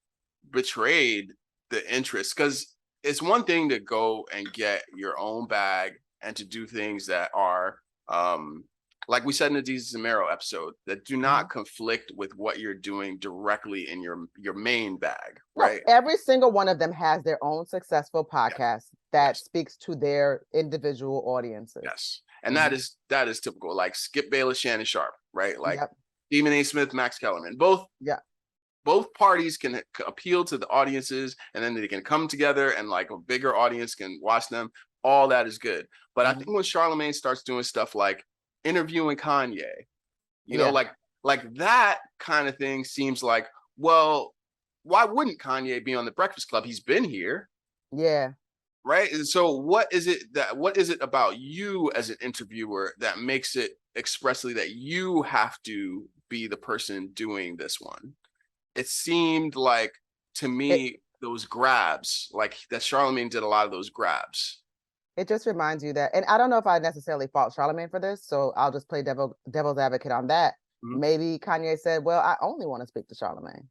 Speaker 1: betrayed the interest. Because it's one thing to go and get your own bag and to do things that are like we said in the Jesus and Mero episode, that do
Speaker 2: mhm.
Speaker 1: not conflict with what you're doing directly in your main bag,
Speaker 2: No,
Speaker 1: right?
Speaker 2: every single one of them has their own successful
Speaker 1: Yes,
Speaker 2: podcast that
Speaker 1: yes,
Speaker 2: speaks to their individual audiences.
Speaker 1: yes. And
Speaker 2: Mhm.
Speaker 1: that is typical. Like Skip Bayless, Shannon Sharp, right? Like
Speaker 2: Yep.
Speaker 1: Stephen A. Smith, Max Kellerman. Both parties can appeal to the audiences, and then they can come together and like a bigger audience can watch them. All that is good. But I think
Speaker 2: Mhm.
Speaker 1: when Charlemagne starts doing stuff like interviewing Kanye,
Speaker 2: Yeah.
Speaker 1: like that kind of thing seems like, well, why wouldn't Kanye be on the Breakfast Club? He's been here,
Speaker 2: Yeah.
Speaker 1: right? And so what is it about you as an interviewer that makes it expressly that you have to be the person doing this one? It seemed like, to
Speaker 2: It
Speaker 1: me, those grabs, like that Charlemagne did a lot of those grabs.
Speaker 2: It just reminds you that, and I don't know if I necessarily fault Charlamagne for this, so I'll just play devil's advocate on that.
Speaker 1: Mhm.
Speaker 2: Maybe Kanye said, "Well, I only want to speak to Charlamagne.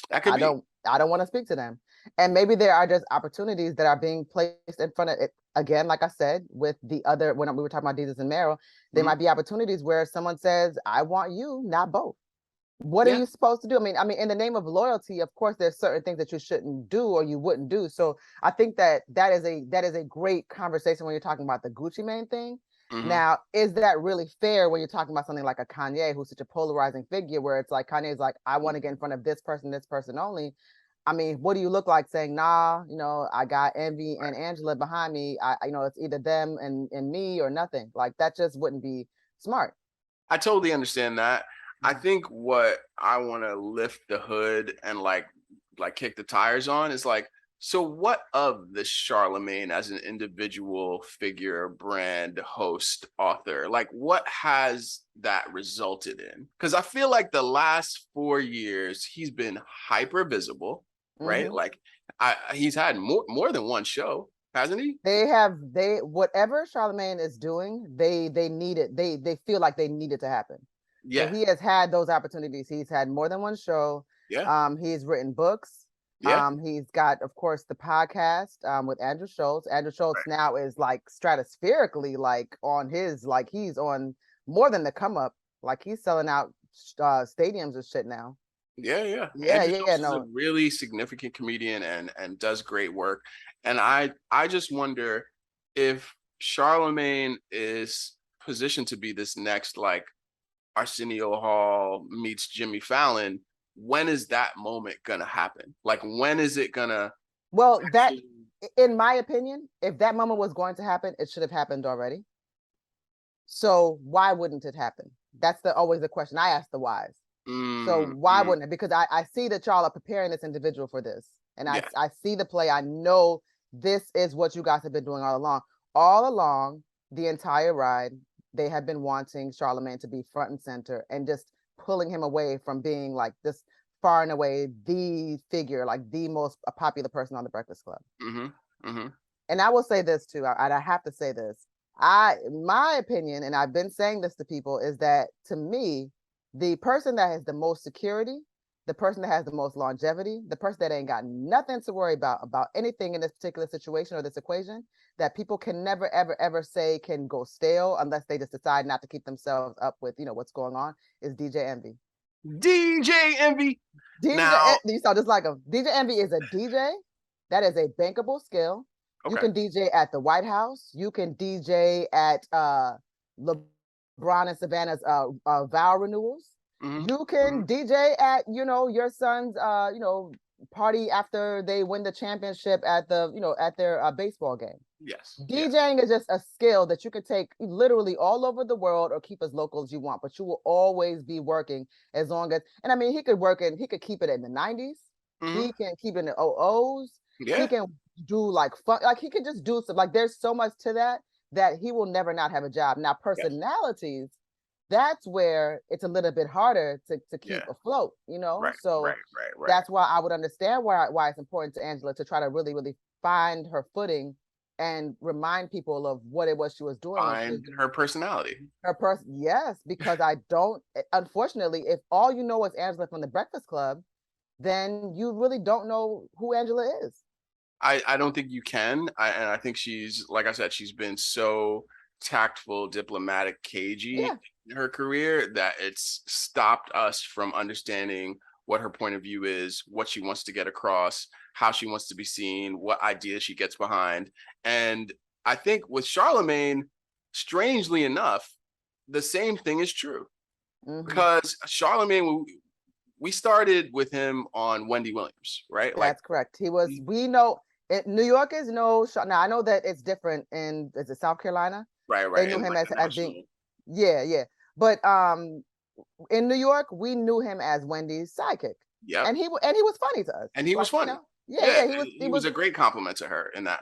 Speaker 1: That could be.
Speaker 2: I don't want to speak to them." And maybe there are just opportunities that are being placed in front of it. Again, like I said, with the other when we were talking about Jesus and Meryl, there
Speaker 1: Mhm.
Speaker 2: might be opportunities where someone says, "I want you, not both." What are
Speaker 1: Yeah.
Speaker 2: you supposed to do? I mean, in the name of loyalty, of course, there's certain things that you shouldn't do or you wouldn't do. So I think that is a great conversation when you're talking about the Gucci Mane thing.
Speaker 1: Hmm.
Speaker 2: Now, is that really fair when you're talking about something like a Kanye, who's such a polarizing figure, where it's like Kanye's like, I want to get in front of this person only. I mean, what do you look like saying, nah, I got Envy and Angela behind me. It's either them and me or nothing. Like that just wouldn't be smart.
Speaker 1: I totally understand that. I
Speaker 2: Mhm.
Speaker 1: think what I want to lift the hood and kick the tires on is like, so what of the Charlemagne as an individual figure, brand, host, author? Like, what has that resulted in? Because I feel like the last 4 years he's been hyper visible, right?
Speaker 2: Mhm.
Speaker 1: Like, he's had more than one show, hasn't he?
Speaker 2: They whatever Charlamagne is doing, they need it. They feel like they need it to happen. So
Speaker 1: Yeah,
Speaker 2: he has had those opportunities. He's had more than one show.
Speaker 1: yeah,
Speaker 2: He's written books.
Speaker 1: yeah.
Speaker 2: He's got, of course, the podcast with Andrew Schultz. Andrew Schultz now is like stratospherically like on his like he's on more than the come up. Like he's selling out stadiums and shit now.
Speaker 1: Yeah, yeah.
Speaker 2: Yeah,
Speaker 1: Andrew
Speaker 2: yeah, yeah.
Speaker 1: Schultz is a
Speaker 2: No,
Speaker 1: really significant comedian and does great work. And I just wonder if Charlemagne is positioned to be this next like Arsenio Hall meets Jimmy Fallon. When is that moment gonna happen? Like when is it gonna
Speaker 2: well,
Speaker 1: actually?
Speaker 2: in my opinion, if that moment was going to happen, it should have happened already. So why wouldn't it happen? That's always the question I ask the whys. So
Speaker 1: Mm,
Speaker 2: why
Speaker 1: mm,
Speaker 2: wouldn't it? Because I see that y'all are preparing this individual for this. And
Speaker 1: yeah.
Speaker 2: I see the play. I know this is what you guys have been doing all along. All along, the entire ride, they have been wanting Charlemagne to be front and center and just pulling him away from being like this far and away the figure, like the most popular person on the Breakfast Club.
Speaker 1: Mm-hmm. Mm-hmm.
Speaker 2: And I will say this too, I have to say this. My opinion, and I've been saying this to people, is that to me, the person that has the most security, the person that has the most longevity, the person that ain't got nothing to worry about anything in this particular situation or this equation, that people can never, ever, ever say can go stale unless they just decide not to keep themselves up with, what's going on, is DJ Envy.
Speaker 1: DJ Envy.
Speaker 2: DJ,
Speaker 1: Now,
Speaker 2: you saw just like him. DJ Envy is a DJ that is a bankable skill. You
Speaker 1: okay.
Speaker 2: can DJ at the White House. You can DJ at LeBron and Savannah's vow renewals.
Speaker 1: Mm-hmm.
Speaker 2: You
Speaker 1: Mm-hmm.
Speaker 2: can DJ at your son's party after they win the championship at at their baseball game.
Speaker 1: Yes, yes.
Speaker 2: DJing is just a skill that you can take literally all over the world or keep as local as you want, but you will always be working as long as, and I mean, he could keep it in the 90s.
Speaker 1: Mm-hmm.
Speaker 2: He can keep it in the OOs. He
Speaker 1: Yeah,
Speaker 2: can do like fun, like he can just do some, like there's so much to that he will never not have a job. Now,
Speaker 1: yes.
Speaker 2: personalities, that's where it's a little bit harder to keep
Speaker 1: Yeah.
Speaker 2: afloat,
Speaker 1: Right, right,
Speaker 2: So
Speaker 1: right, right.
Speaker 2: that's why I would understand why it's important to Angela to try to really, really find her footing and remind people of what it was she was doing when she was
Speaker 1: Find
Speaker 2: doing
Speaker 1: her personality.
Speaker 2: her person. Yes, because I don't, unfortunately, if all you know is Angela from the Breakfast Club, then you really don't know who Angela is.
Speaker 1: I don't think you can. And I think she's, like I said, she's been so tactful, diplomatic, cagey
Speaker 2: Yeah.
Speaker 1: in her career that it's stopped us from understanding what her point of view is, what she wants to get across, how she wants to be seen, what ideas she gets behind. And I think with Charlemagne, strangely enough, the same thing is true
Speaker 2: Hmm.
Speaker 1: because Charlemagne, we started with him on Wendy Williams, right? Like,
Speaker 2: That's correct. We know New Yorkers know, now I know that it's different is it South Carolina?
Speaker 1: right,
Speaker 2: They
Speaker 1: right,
Speaker 2: knew
Speaker 1: and
Speaker 2: him
Speaker 1: like the
Speaker 2: as being,
Speaker 1: national.
Speaker 2: yeah, yeah. But in New York, we knew him as Wendy's sidekick,
Speaker 1: Yep.
Speaker 2: and he was funny to us.
Speaker 1: And he was
Speaker 2: Like
Speaker 1: funny.
Speaker 2: yeah,
Speaker 1: Yeah,
Speaker 2: yeah, he
Speaker 1: he was
Speaker 2: was
Speaker 1: a great compliment to her in that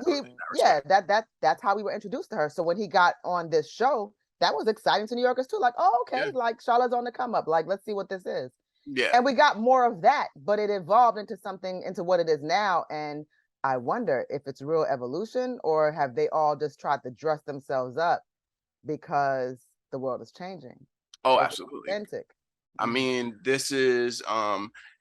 Speaker 2: yeah,
Speaker 1: respect.
Speaker 2: that's how we were introduced to her. So when he got on this show, that was exciting to New Yorkers too. Like, oh, okay,
Speaker 1: Yeah,
Speaker 2: like Charlotte's on the come up. Like, let's see what this is.
Speaker 1: yeah.
Speaker 2: And we got more of that, but it evolved into what it is now. And I wonder if it's real evolution or have they all just tried to dress themselves up because the world is changing.
Speaker 1: Oh,
Speaker 2: Is it
Speaker 1: absolutely.
Speaker 2: authentic?
Speaker 1: I mean, this is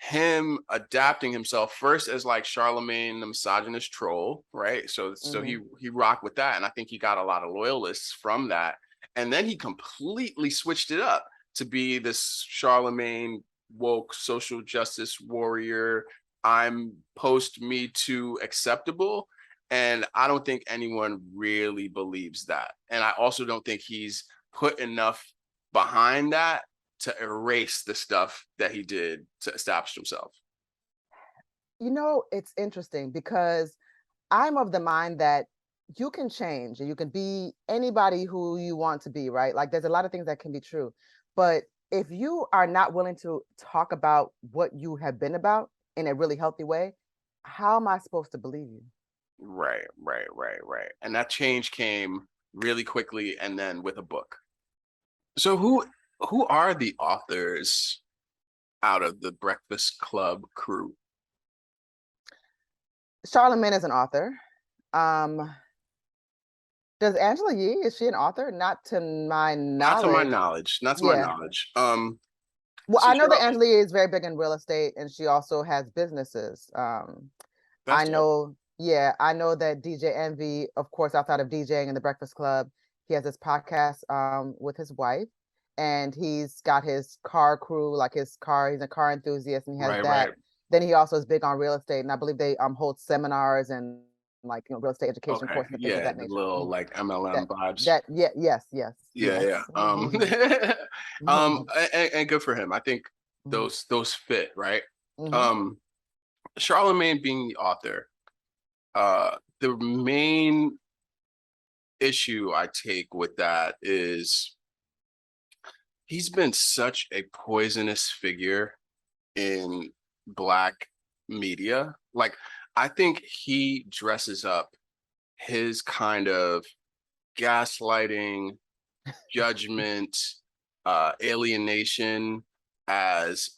Speaker 1: him adapting himself first as like Charlemagne the misogynist troll, right? So
Speaker 2: Mm-hmm.
Speaker 1: he rocked with that, and I think he got a lot of loyalists from that. And then he completely switched it up to be this Charlemagne woke social justice warrior. I'm post Me Too acceptable. And I don't think anyone really believes that. And I also don't think he's put enough behind that to erase the stuff that he did to establish himself.
Speaker 2: You know, it's interesting because I'm of the mind that you can change and you can be anybody who you want to be, right? Like there's a lot of things that can be true. But if you are not willing to talk about what you have been about in a really healthy way, how am I supposed to believe you?
Speaker 1: Right. And that change came really quickly and then with a book. So who are the authors out of the Breakfast Club crew?
Speaker 2: Charlamagne is an author. Um, does Angela Yee, is she an author? Not to my
Speaker 1: Not to my
Speaker 2: knowledge.
Speaker 1: knowledge. Not to my
Speaker 2: Yeah.
Speaker 1: knowledge.
Speaker 2: Well,
Speaker 1: So
Speaker 2: I know that
Speaker 1: Cheryl,
Speaker 2: Angela Yee is very big in real estate and she also has businesses.
Speaker 1: that's
Speaker 2: I
Speaker 1: dope.
Speaker 2: know, yeah, I know that DJ Envy, of course, outside of DJing in the Breakfast Club, he has this podcast with his wife, and he's got his car crew, like his car, he's a car enthusiast, and he has
Speaker 1: Right.
Speaker 2: that. Then he also is big on real estate, and I believe they hold seminars and like real estate education
Speaker 1: Okay.
Speaker 2: courses and things of
Speaker 1: Yeah,
Speaker 2: that
Speaker 1: the
Speaker 2: nature.
Speaker 1: little like
Speaker 2: That
Speaker 1: MLM vibes.
Speaker 2: that yeah,
Speaker 1: Yeah.
Speaker 2: yes.
Speaker 1: And good for him. I think
Speaker 2: Mhm,
Speaker 1: those fit, right?
Speaker 2: mhm.
Speaker 1: Um, Charlemagne being the author, the main issue I take with that is he's been such a poisonous figure in Black media. Like, I think he dresses up his kind of gaslighting, judgment, alienation as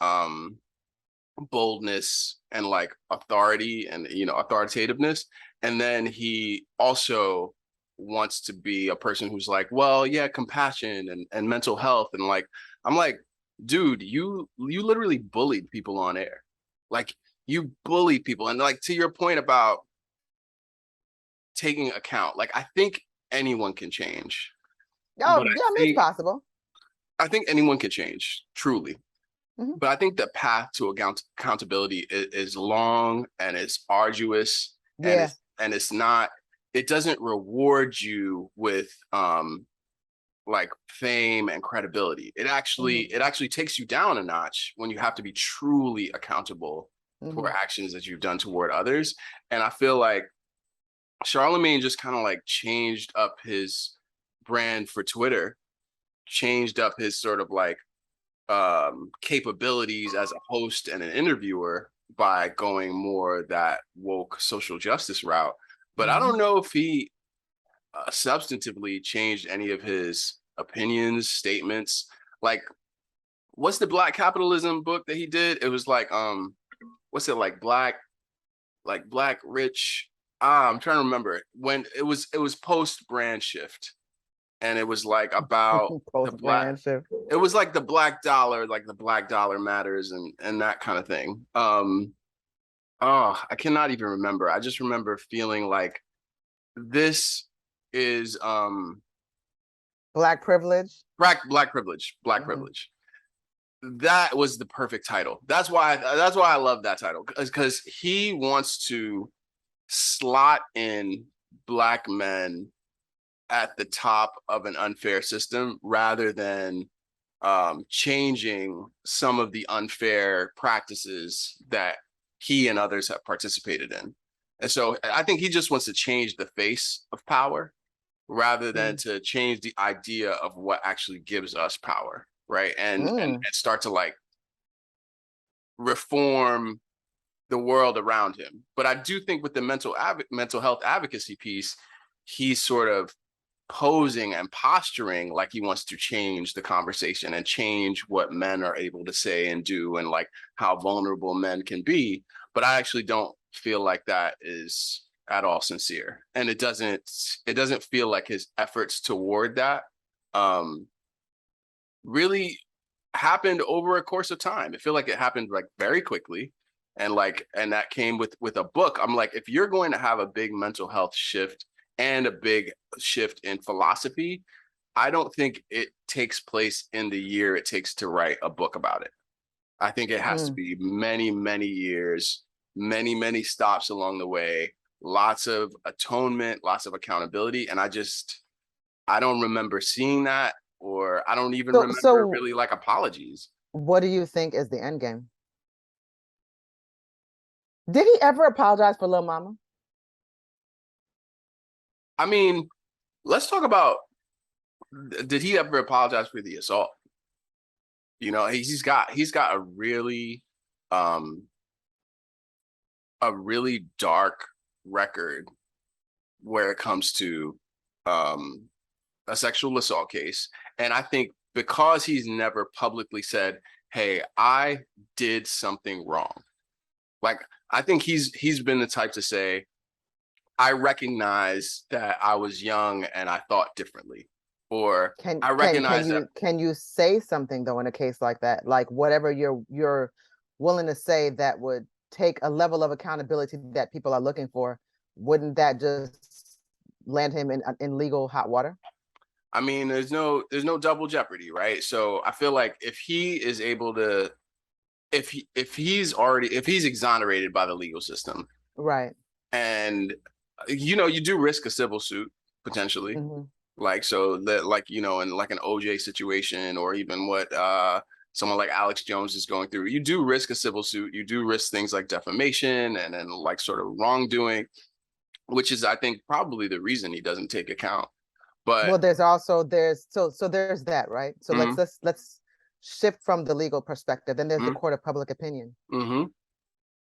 Speaker 1: boldness and like authority and authoritativeness. And then he also wants to be a person who's like, well, yeah, compassion and mental health. And like, I'm like, dude, you literally bullied people on air. Like, you bully people. And like, to your point about taking account, like, I think anyone can change.
Speaker 2: Oh,
Speaker 1: But
Speaker 2: yeah, I mean, it's possible.
Speaker 1: I think anyone can change, truly.
Speaker 2: Mhm.
Speaker 1: But I think the path to accountability is long and it's arduous and
Speaker 2: Yeah.
Speaker 1: it's not, it doesn't reward you with like fame and credibility.
Speaker 2: Mhm,
Speaker 1: It actually takes you down a notch when you have to be truly accountable for
Speaker 2: mhm,
Speaker 1: actions that you've done toward others. And I feel like Charlemagne just kind of like changed up his brand for Twitter, changed up his sort of like capabilities as a host and an interviewer by going more that woke social justice route. But I
Speaker 2: mhm.
Speaker 1: don't know if he substantively changed any of his opinions, statements. Like, what's the Black capitalism book that he did? It was like, what's it like Black rich? I'm trying to remember when it was post brand shift, and it was like about the
Speaker 2: Post
Speaker 1: black
Speaker 2: brand shift.
Speaker 1: it was like the black dollar matters and that kind of thing. Oh, I cannot even remember. I just remember feeling like this is
Speaker 2: Black privilege.
Speaker 1: black privilege, black
Speaker 2: Mhm,
Speaker 1: privilege. That was the perfect title. That's why I love that title, because he wants to slot in black men at the top of an unfair system rather than changing some of the unfair practices that he and others have participated in. And so I think he just wants to change the face of power rather than
Speaker 2: mhm,
Speaker 1: to change the idea of what actually gives us power, right?
Speaker 2: mm,
Speaker 1: And start to like reform the world around him. But I do think with the mental health advocacy piece, he's sort of posing and posturing like he wants to change the conversation and change what men are able to say and do and like how vulnerable men can be. But I actually don't feel like that is at all sincere. And it doesn't feel like his efforts toward that um really happened over a course of time. I feel like it happened like very quickly. And that came with a book. I'm like, if you're going to have a big mental health shift and a big shift in philosophy, I don't think it takes place in the year it takes to write a book about it. I think it has to be many, many years, many, many stops along the way, lots of atonement, lots of accountability. And I don't remember seeing that, or I don't even remember
Speaker 2: So
Speaker 1: really like apologies.
Speaker 2: what do you think is the end game? Did he ever apologize for Lil Mama?
Speaker 1: I mean, let's talk about, did he ever apologize for the assault? You know, he's got um a really dark record where it comes to um a sexual assault case. And I think because he's never publicly said, "Hey, I did something wrong." Like, I think he's been the type to say, "I recognize that I was young and I thought differently," or "I recognize that."
Speaker 2: Can you say something though in a case like that? Like whatever you're willing to say that would take a level of accountability that people are looking for, wouldn't that just land him in legal hot water?
Speaker 1: I mean, there's no double jeopardy, right? So I feel like if he is able to, if he's exonerated by the legal system,
Speaker 2: Right.
Speaker 1: and you know, you do risk a civil suit potentially, like, so that, like, you know, in like an OJ situation, or even what someone like Alex Jones is going through, you do risk a civil suit. You do risk things like defamation and then like sort of wrongdoing, which is, I think, probably the reason he doesn't take account. But
Speaker 2: Well, there's also there's that, right? So
Speaker 1: mm-hmm,
Speaker 2: let's shift from the legal perspective. Then there's the
Speaker 1: mm-hmm,
Speaker 2: court of public opinion.
Speaker 1: mm-hmm,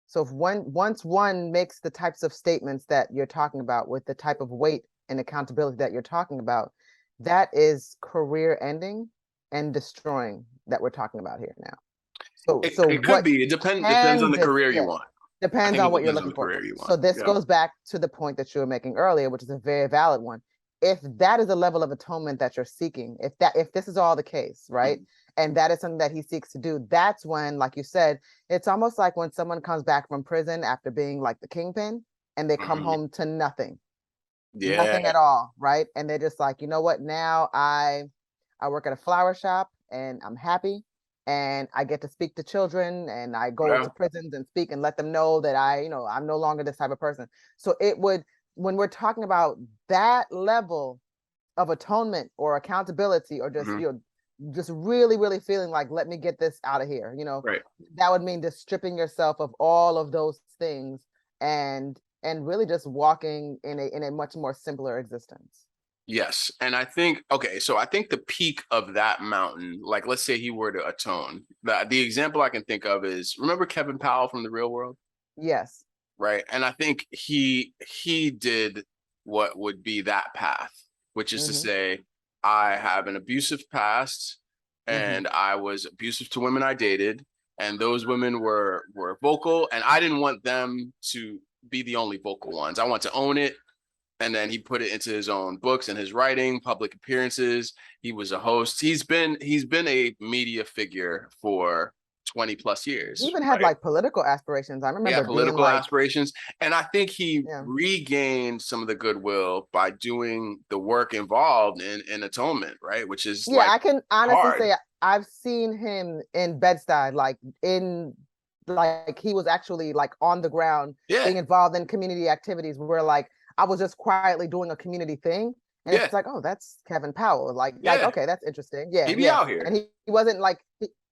Speaker 2: So if once one makes the types of statements that you're talking about with the type of weight and accountability that you're talking about, that is career ending and destroying that we're talking about here now. So
Speaker 1: it could
Speaker 2: what
Speaker 1: be. It depends on
Speaker 2: can
Speaker 1: the
Speaker 2: this,
Speaker 1: career you
Speaker 2: yeah,
Speaker 1: want. I
Speaker 2: depends
Speaker 1: think
Speaker 2: on
Speaker 1: it
Speaker 2: what you're
Speaker 1: depends on
Speaker 2: looking
Speaker 1: the
Speaker 2: for.
Speaker 1: career you want.
Speaker 2: So this
Speaker 1: Yeah.
Speaker 2: goes back to the point that you were making earlier, which is a very valid one. If that is a level of atonement that you're seeking, if this is all the case, right?
Speaker 1: Mm-hmm.
Speaker 2: And that is something that he seeks to do, that's when, like you said, it's almost like when someone comes back from prison after being like the kingpin and they come
Speaker 1: Mm-hmm.
Speaker 2: home to nothing,
Speaker 1: Yeah.
Speaker 2: nothing at all, right? And they're just like, you know what, now I work at a flower shop and I'm happy and I get to speak to children and I go
Speaker 1: Yeah.
Speaker 2: into prisons and speak and let them know that I'm no longer this type of person. So when we're talking about that level of atonement or accountability or just,
Speaker 1: Mm-hmm.
Speaker 2: just really, really feeling like, let me get this out of here,
Speaker 1: Right.
Speaker 2: that would mean just stripping yourself of all of those things and really just walking in a much more simpler existence.
Speaker 1: Yes. And I think, okay, so I think the peak of that mountain, like, let's say he were to atone, the example I can think of is, remember Kevin Powell from The Real World?
Speaker 2: Yes.
Speaker 1: Right. And I think he did what would be that path, which is to
Speaker 2: Mm-hmm.
Speaker 1: say, I have an abusive past
Speaker 2: Mm-hmm.
Speaker 1: and I was abusive to women I dated, and those women were vocal, and I didn't want them to be the only vocal ones. I want to own it. And then he put it into his own books and his writing, public appearances. He was a host. He's been a media figure for 20 plus
Speaker 2: He
Speaker 1: years,
Speaker 2: even had
Speaker 1: right?
Speaker 2: like political aspirations. I
Speaker 1: Yeah,
Speaker 2: remember being
Speaker 1: political
Speaker 2: like,
Speaker 1: aspirations. And I think he
Speaker 2: yeah.
Speaker 1: regained some of the goodwill by doing the work involved in atonement, right? Which is
Speaker 2: Yeah,
Speaker 1: like
Speaker 2: I can honestly
Speaker 1: hard.
Speaker 2: say I've seen him in Bed-Stuy, like he was actually like on the ground
Speaker 1: Yeah,
Speaker 2: being involved in community activities where like I was just quietly doing a community thing. And
Speaker 1: yeah,
Speaker 2: it's like, oh, that's Kevin Powell. Like,
Speaker 1: yeah.
Speaker 2: okay, that's interesting. Yeah,
Speaker 1: He be
Speaker 2: yeah.
Speaker 1: out
Speaker 2: And
Speaker 1: here.
Speaker 2: he wasn't like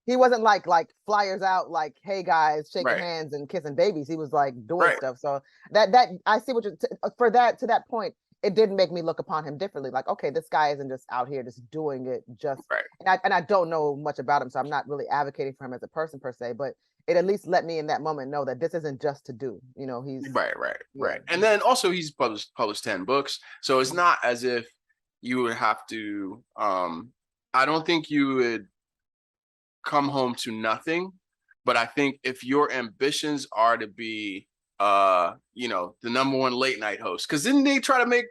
Speaker 2: he wasn't like flyers out like, hey guys, shaking
Speaker 1: Right,
Speaker 2: hands and kissing babies. He was like doing
Speaker 1: right,
Speaker 2: stuff. So that I see what you're for that to that point, it did make me look upon him differently. Like, okay, this guy isn't just out here just doing it just
Speaker 1: right,
Speaker 2: and I don't know much about him, so I'm not really advocating for him as a person per se, but it at least let me in that moment know that this isn't just to do. He's
Speaker 1: right, right,
Speaker 2: yeah.
Speaker 1: right. And then also he's published 10 books. So it's
Speaker 2: Mhm.
Speaker 1: not as if you would have to I don't think you would come home to nothing. But I think if your ambitions are to be you know, the number one late night host, because didn't they try to make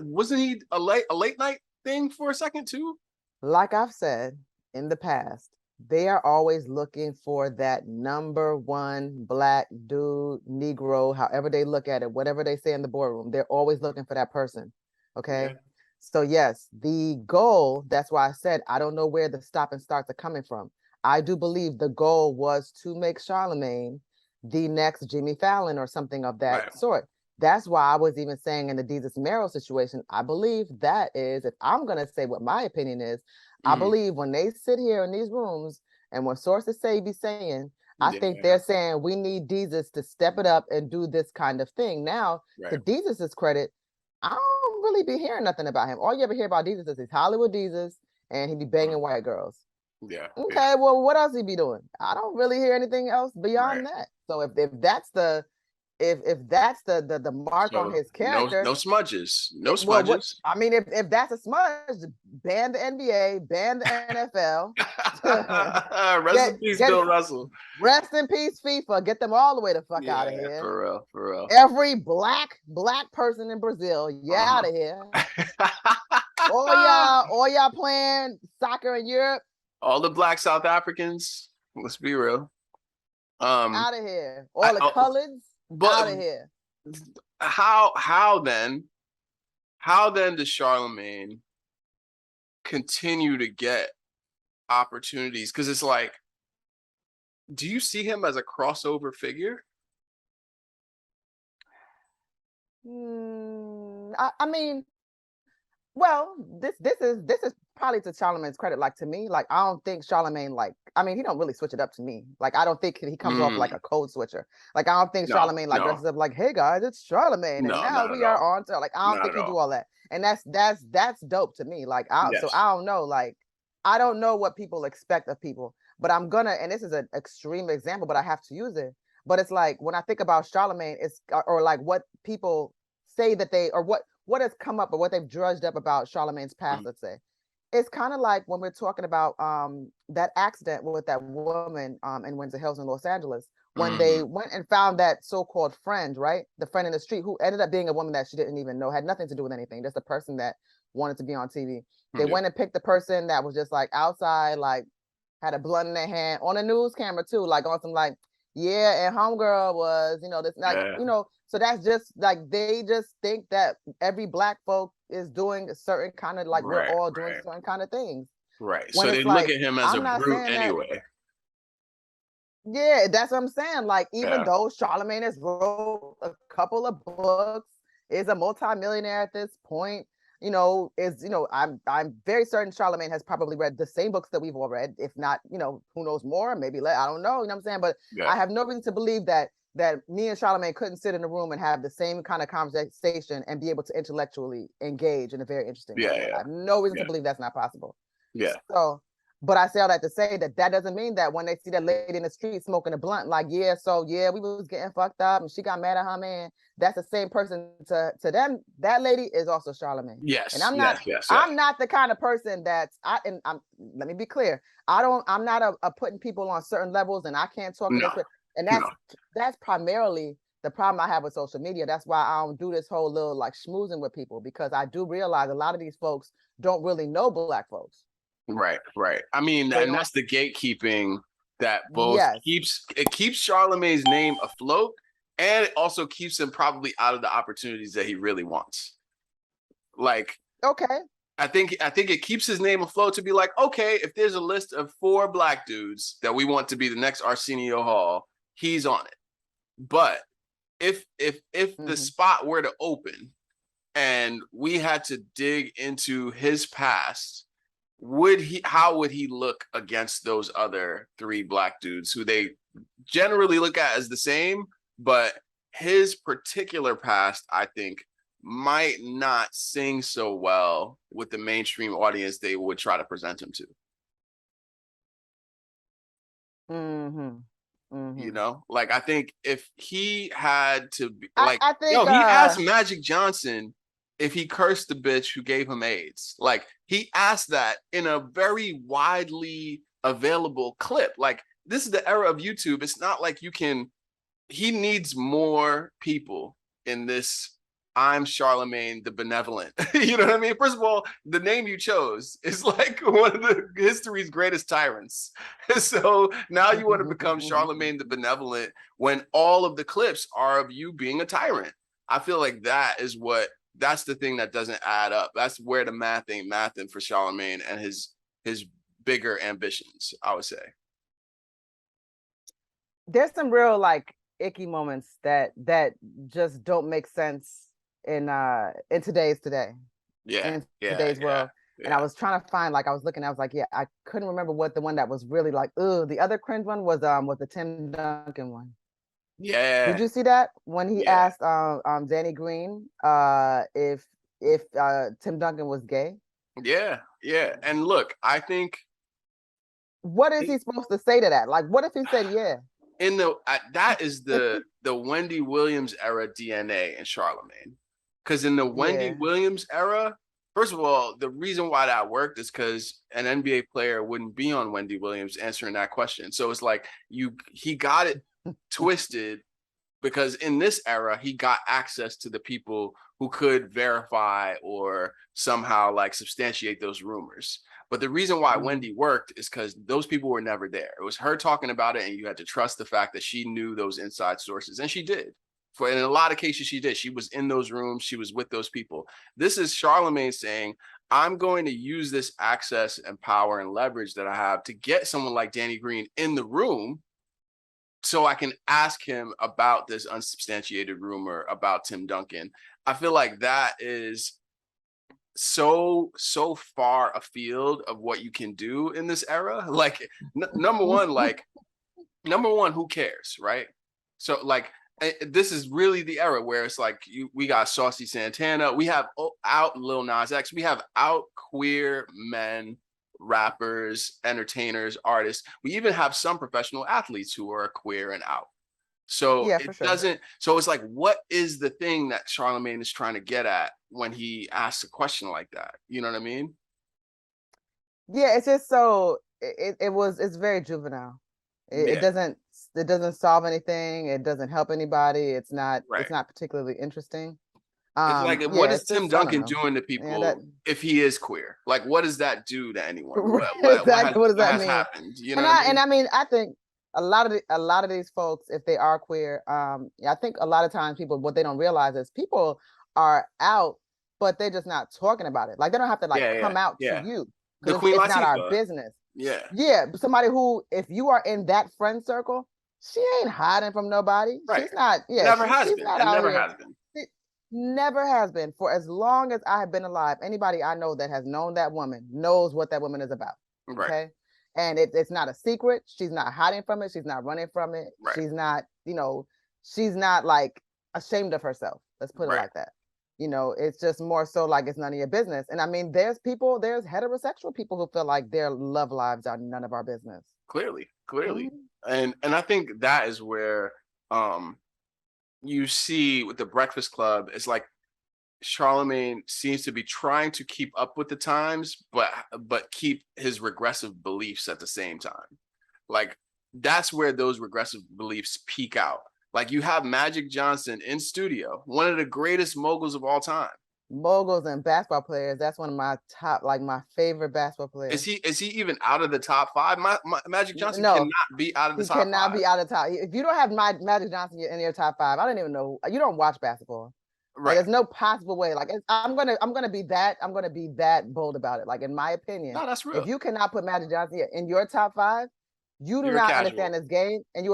Speaker 1: wasn't he a late night thing for a second too?
Speaker 2: Like I've said in the past, they are always looking for that number one black dude, Negro, however they look at it, whatever they say in the boardroom, they're always looking for that person.
Speaker 1: Yeah.
Speaker 2: Okay. So yes, the goal, that's why I said I don't know where the stop and starts are coming from. I do believe the goal was to make Charlamagne the next Jimmy Fallon or something of that
Speaker 1: Right.
Speaker 2: sort. That's why I was even saying in the Jesus Mero situation, I believe that is, if I'm going to say what my opinion is, I believe when they sit here in these rooms and when sources be saying, I think they're saying we need Jesus to step it up and do this kind of thing. Now, to Jesus's credit, I don't really be hearing nothing about him. All you ever hear about Jesus is he's Hollywood Jesus and he be banging white girls.
Speaker 1: Yeah.
Speaker 2: Okay, well, what else he be doing? I don't really hear anything else beyond that. So if that's the if that's the mark on his character,
Speaker 1: no smudges, no
Speaker 2: well, what
Speaker 1: smudges.
Speaker 2: I mean, if that's a smudge, ban the NBA, ban the NFL.
Speaker 1: Rest in peace, Bill Russell.
Speaker 2: Rest in peace, FIFA. Get them all the way the fuck out of here.
Speaker 1: For real, for real.
Speaker 2: Every black person in Brazil, out of here. all y'all playing soccer in Europe.
Speaker 1: All the black South Africans, let's be real.
Speaker 2: Out of here. All the coloreds, out of here.
Speaker 1: How then does Charlamagne continue to get opportunities? Because it's like, do you see him as a crossover figure?
Speaker 2: I mean, well, this is probably to Charlamagne's credit. Like, to me, like, I don't think Charlamagne, like, I mean, he don't really switch it up to me. Like, I don't think he comes off like a code switcher. Like, I don't think Charlamagne like dresses up like, hey guys, it's Charlamagne, and now we are on to, like, I don't think he do all that. And that's dope to me. Like, so I don't know, like, I don't know what people expect of people, but I'm gonna, and this is an extreme example, but I have to use it. But it's like, when I think about Charlamagne, it's or like what people say that they, or what has come up or what they've drudged up about Charlamagne's past, let's say. It's kind of like when we're talking about that accident with that woman in Windsor Hills in Los Angeles, when they went and found that so-called friend, right? The friend in the street who ended up being a woman that she didn't even know, had nothing to do with anything, just a person that wanted to be on TV. They went and picked the person that was just like outside, like had a blunt in their hand on a news camera too, like on some like, yeah, and homegirl was, this, like, so that's just like, they just think that every black folk is doing a certain kind of, like, we're all doing certain kind of things.
Speaker 1: Right. So they look at him as a brute anyway.
Speaker 2: Yeah, that's what I'm saying. Like, even though Charlamagne has wrote a couple of books, is a multimillionaire at this point, I'm very certain Charlamagne has probably read the same books that we've all read, if not, who knows more, maybe I don't know, you know what I'm saying? But I have no reason to believe that me and Charlamagne couldn't sit in a room and have the same kind of conversation and be able to intellectually engage in a very interesting way. I have no reason to believe that's not possible. So, but I say all that to say that doesn't mean that when they see that lady in the street smoking a blunt, like, we was getting fucked up and she got mad at her man. That's the same person to them. That lady is also Charlamagne.
Speaker 1: Yes.
Speaker 2: And I'm not, I'm not the kind of person that's, let me be clear. I'm not a putting people on certain levels and I can't talk to this. And that's primarily the problem I have with social media. That's why I don't do this whole little like schmoozing with people, because I do realize a lot of these folks don't really know black folks.
Speaker 1: Right. I mean, and that's the gatekeeping that both keeps Charlamagne's name afloat, and it also keeps him probably out of the opportunities that he really wants. Like, I think it keeps his name afloat to be like, okay, if there's a list of 4 black dudes that we want to be the next Arsenio Hall, he's on it. But if the spot were to open and we had to dig into his past, how would he look against those other 3 black dudes who they generally look at as the same, but his particular past, I think, might not sing so well with the mainstream audience they would try to present him to. Like, I think if he had to be like, he asked Magic Johnson if he cursed the bitch who gave him AIDS. Like, he asked that in a very widely available clip. Like, this is the era of YouTube. It's not like he needs more people in this I'm Charlamagne the Benevolent. You know what I mean? First of all, the name you chose is like one of the history's greatest tyrants. So now you want to become Charlamagne the Benevolent when all of the clips are of you being a tyrant. I feel like that's the thing that doesn't add up. That's where the math ain't mathing for Charlamagne and his bigger ambitions, I would say.
Speaker 2: there's some real like icky moments that just don't make sense in today
Speaker 1: Yeah,
Speaker 2: in
Speaker 1: yeah,
Speaker 2: today's
Speaker 1: yeah,
Speaker 2: world. And I
Speaker 1: yeah,
Speaker 2: was trying to find, like, I was looking, I was like, yeah, I couldn't remember what the one that was really like, ugh. The other cringe one was the Tim Duncan one. Did
Speaker 1: yeah,
Speaker 2: you see that when he
Speaker 1: yeah,
Speaker 2: asked Danny Green if Tim Duncan was gay?
Speaker 1: yeah, yeah. And look, I think
Speaker 2: What is he supposed to say to that? Like, what if he said yeah?
Speaker 1: in the that is the Wendy Williams era DNA in Charlamagne. Because in the Wendy
Speaker 2: Yeah.
Speaker 1: Williams era, first of all, the reason why that worked is because an NBA player wouldn't be on Wendy Williams answering that question. So it's like he got it twisted because in this era he got access to the people who could verify or somehow like substantiate those rumors. But the reason why
Speaker 2: Mhm.
Speaker 1: Wendy worked is because those people were never there. It was her talking about it, and you had to trust the fact that she knew those inside sources, and she did. For in a lot of cases, she did. She was in those rooms. She was with those people. This is Charlamagne saying, "I'm going to use this access and power and leverage that I have to get someone like Danny Green in the room so I can ask him about this unsubstantiated rumor about Tim Duncan." I feel like that is so far afield of what you can do in this era. Like number one, who cares, right? So like this is really the era where it's like we got Saucy Santana, we have out Lil Nas X, we have out queer men, rappers, entertainers, artists. We even have some professional athletes who are queer and out. So
Speaker 2: Yeah,
Speaker 1: it
Speaker 2: for sure.
Speaker 1: doesn't. So it's like, what is the thing that Charlamagne is trying to get at when he asks a question like that? You know what I mean?
Speaker 2: Yeah, it's just so it's very juvenile. It
Speaker 1: Yeah,
Speaker 2: doesn't solve anything. It doesn't help anybody. It's
Speaker 1: right.
Speaker 2: not particularly interesting.
Speaker 1: It's like, what
Speaker 2: Yeah,
Speaker 1: is
Speaker 2: it's
Speaker 1: Tim
Speaker 2: just, I don't
Speaker 1: Duncan
Speaker 2: know.
Speaker 1: doing to
Speaker 2: Yeah, that
Speaker 1: people if he is queer? Like, what does that do to anyone?
Speaker 2: exactly, what does
Speaker 1: What
Speaker 2: that
Speaker 1: has
Speaker 2: mean?
Speaker 1: happened? You know
Speaker 2: And
Speaker 1: what I
Speaker 2: I
Speaker 1: mean?
Speaker 2: mean, I think a lot of these folks, if they are queer, yeah, I think a lot of times people, what they don't realize is people are out, but they're just not talking about it. Like, they don't have to like
Speaker 1: Yeah, yeah,
Speaker 2: come out to
Speaker 1: yeah.
Speaker 2: you
Speaker 1: The
Speaker 2: because
Speaker 1: Queen
Speaker 2: it's not our
Speaker 1: Latifah.
Speaker 2: business.
Speaker 1: Yeah,
Speaker 2: Yeah, but somebody who, if you are in that friend circle, she ain't hiding from nobody.
Speaker 1: right.
Speaker 2: She's not, yeah,
Speaker 1: Never has
Speaker 2: she's
Speaker 1: been,
Speaker 2: not
Speaker 1: and
Speaker 2: out
Speaker 1: never
Speaker 2: here.
Speaker 1: has been.
Speaker 2: She never has been. For as long as I have been alive, anybody I know that has known that woman knows what that woman is about.
Speaker 1: Right,
Speaker 2: Okay. And it's not a secret. She's not hiding from it. She's not running from it.
Speaker 1: right,
Speaker 2: She's not, she's not like ashamed of herself. Let's put it
Speaker 1: right.
Speaker 2: like that. It's just more so like it's none of your business. And I mean, there's heterosexual people who feel like their love lives are none of our business.
Speaker 1: Clearly,
Speaker 2: Mhm.
Speaker 1: and I think that is where um you see with the Breakfast Club, it's like Charlamagne seems to be trying to keep up with the times, but keep his regressive beliefs at the same time. Like that's where those regressive beliefs peak out. Like you have Magic Johnson in studio, one of the greatest moguls of all time.
Speaker 2: Moguls and basketball players. That's one of my top, like my favorite basketball
Speaker 1: Is
Speaker 2: players.
Speaker 1: he even out of the top five? Magic Johnson
Speaker 2: No,
Speaker 1: cannot be out of the
Speaker 2: he
Speaker 1: top
Speaker 2: cannot
Speaker 1: five.
Speaker 2: be out of top. If you don't have Magic Johnson in your top five, I don't even know. You don't watch basketball. Like,
Speaker 1: Right.
Speaker 2: there's no possible way. Like, I'm gonna be that bold about it. Like, in my opinion,
Speaker 1: No, that's
Speaker 2: if
Speaker 1: real.
Speaker 2: you cannot put Magic Johnson in your top five, you do
Speaker 1: You're a
Speaker 2: not understand
Speaker 1: casual.
Speaker 2: this game, and you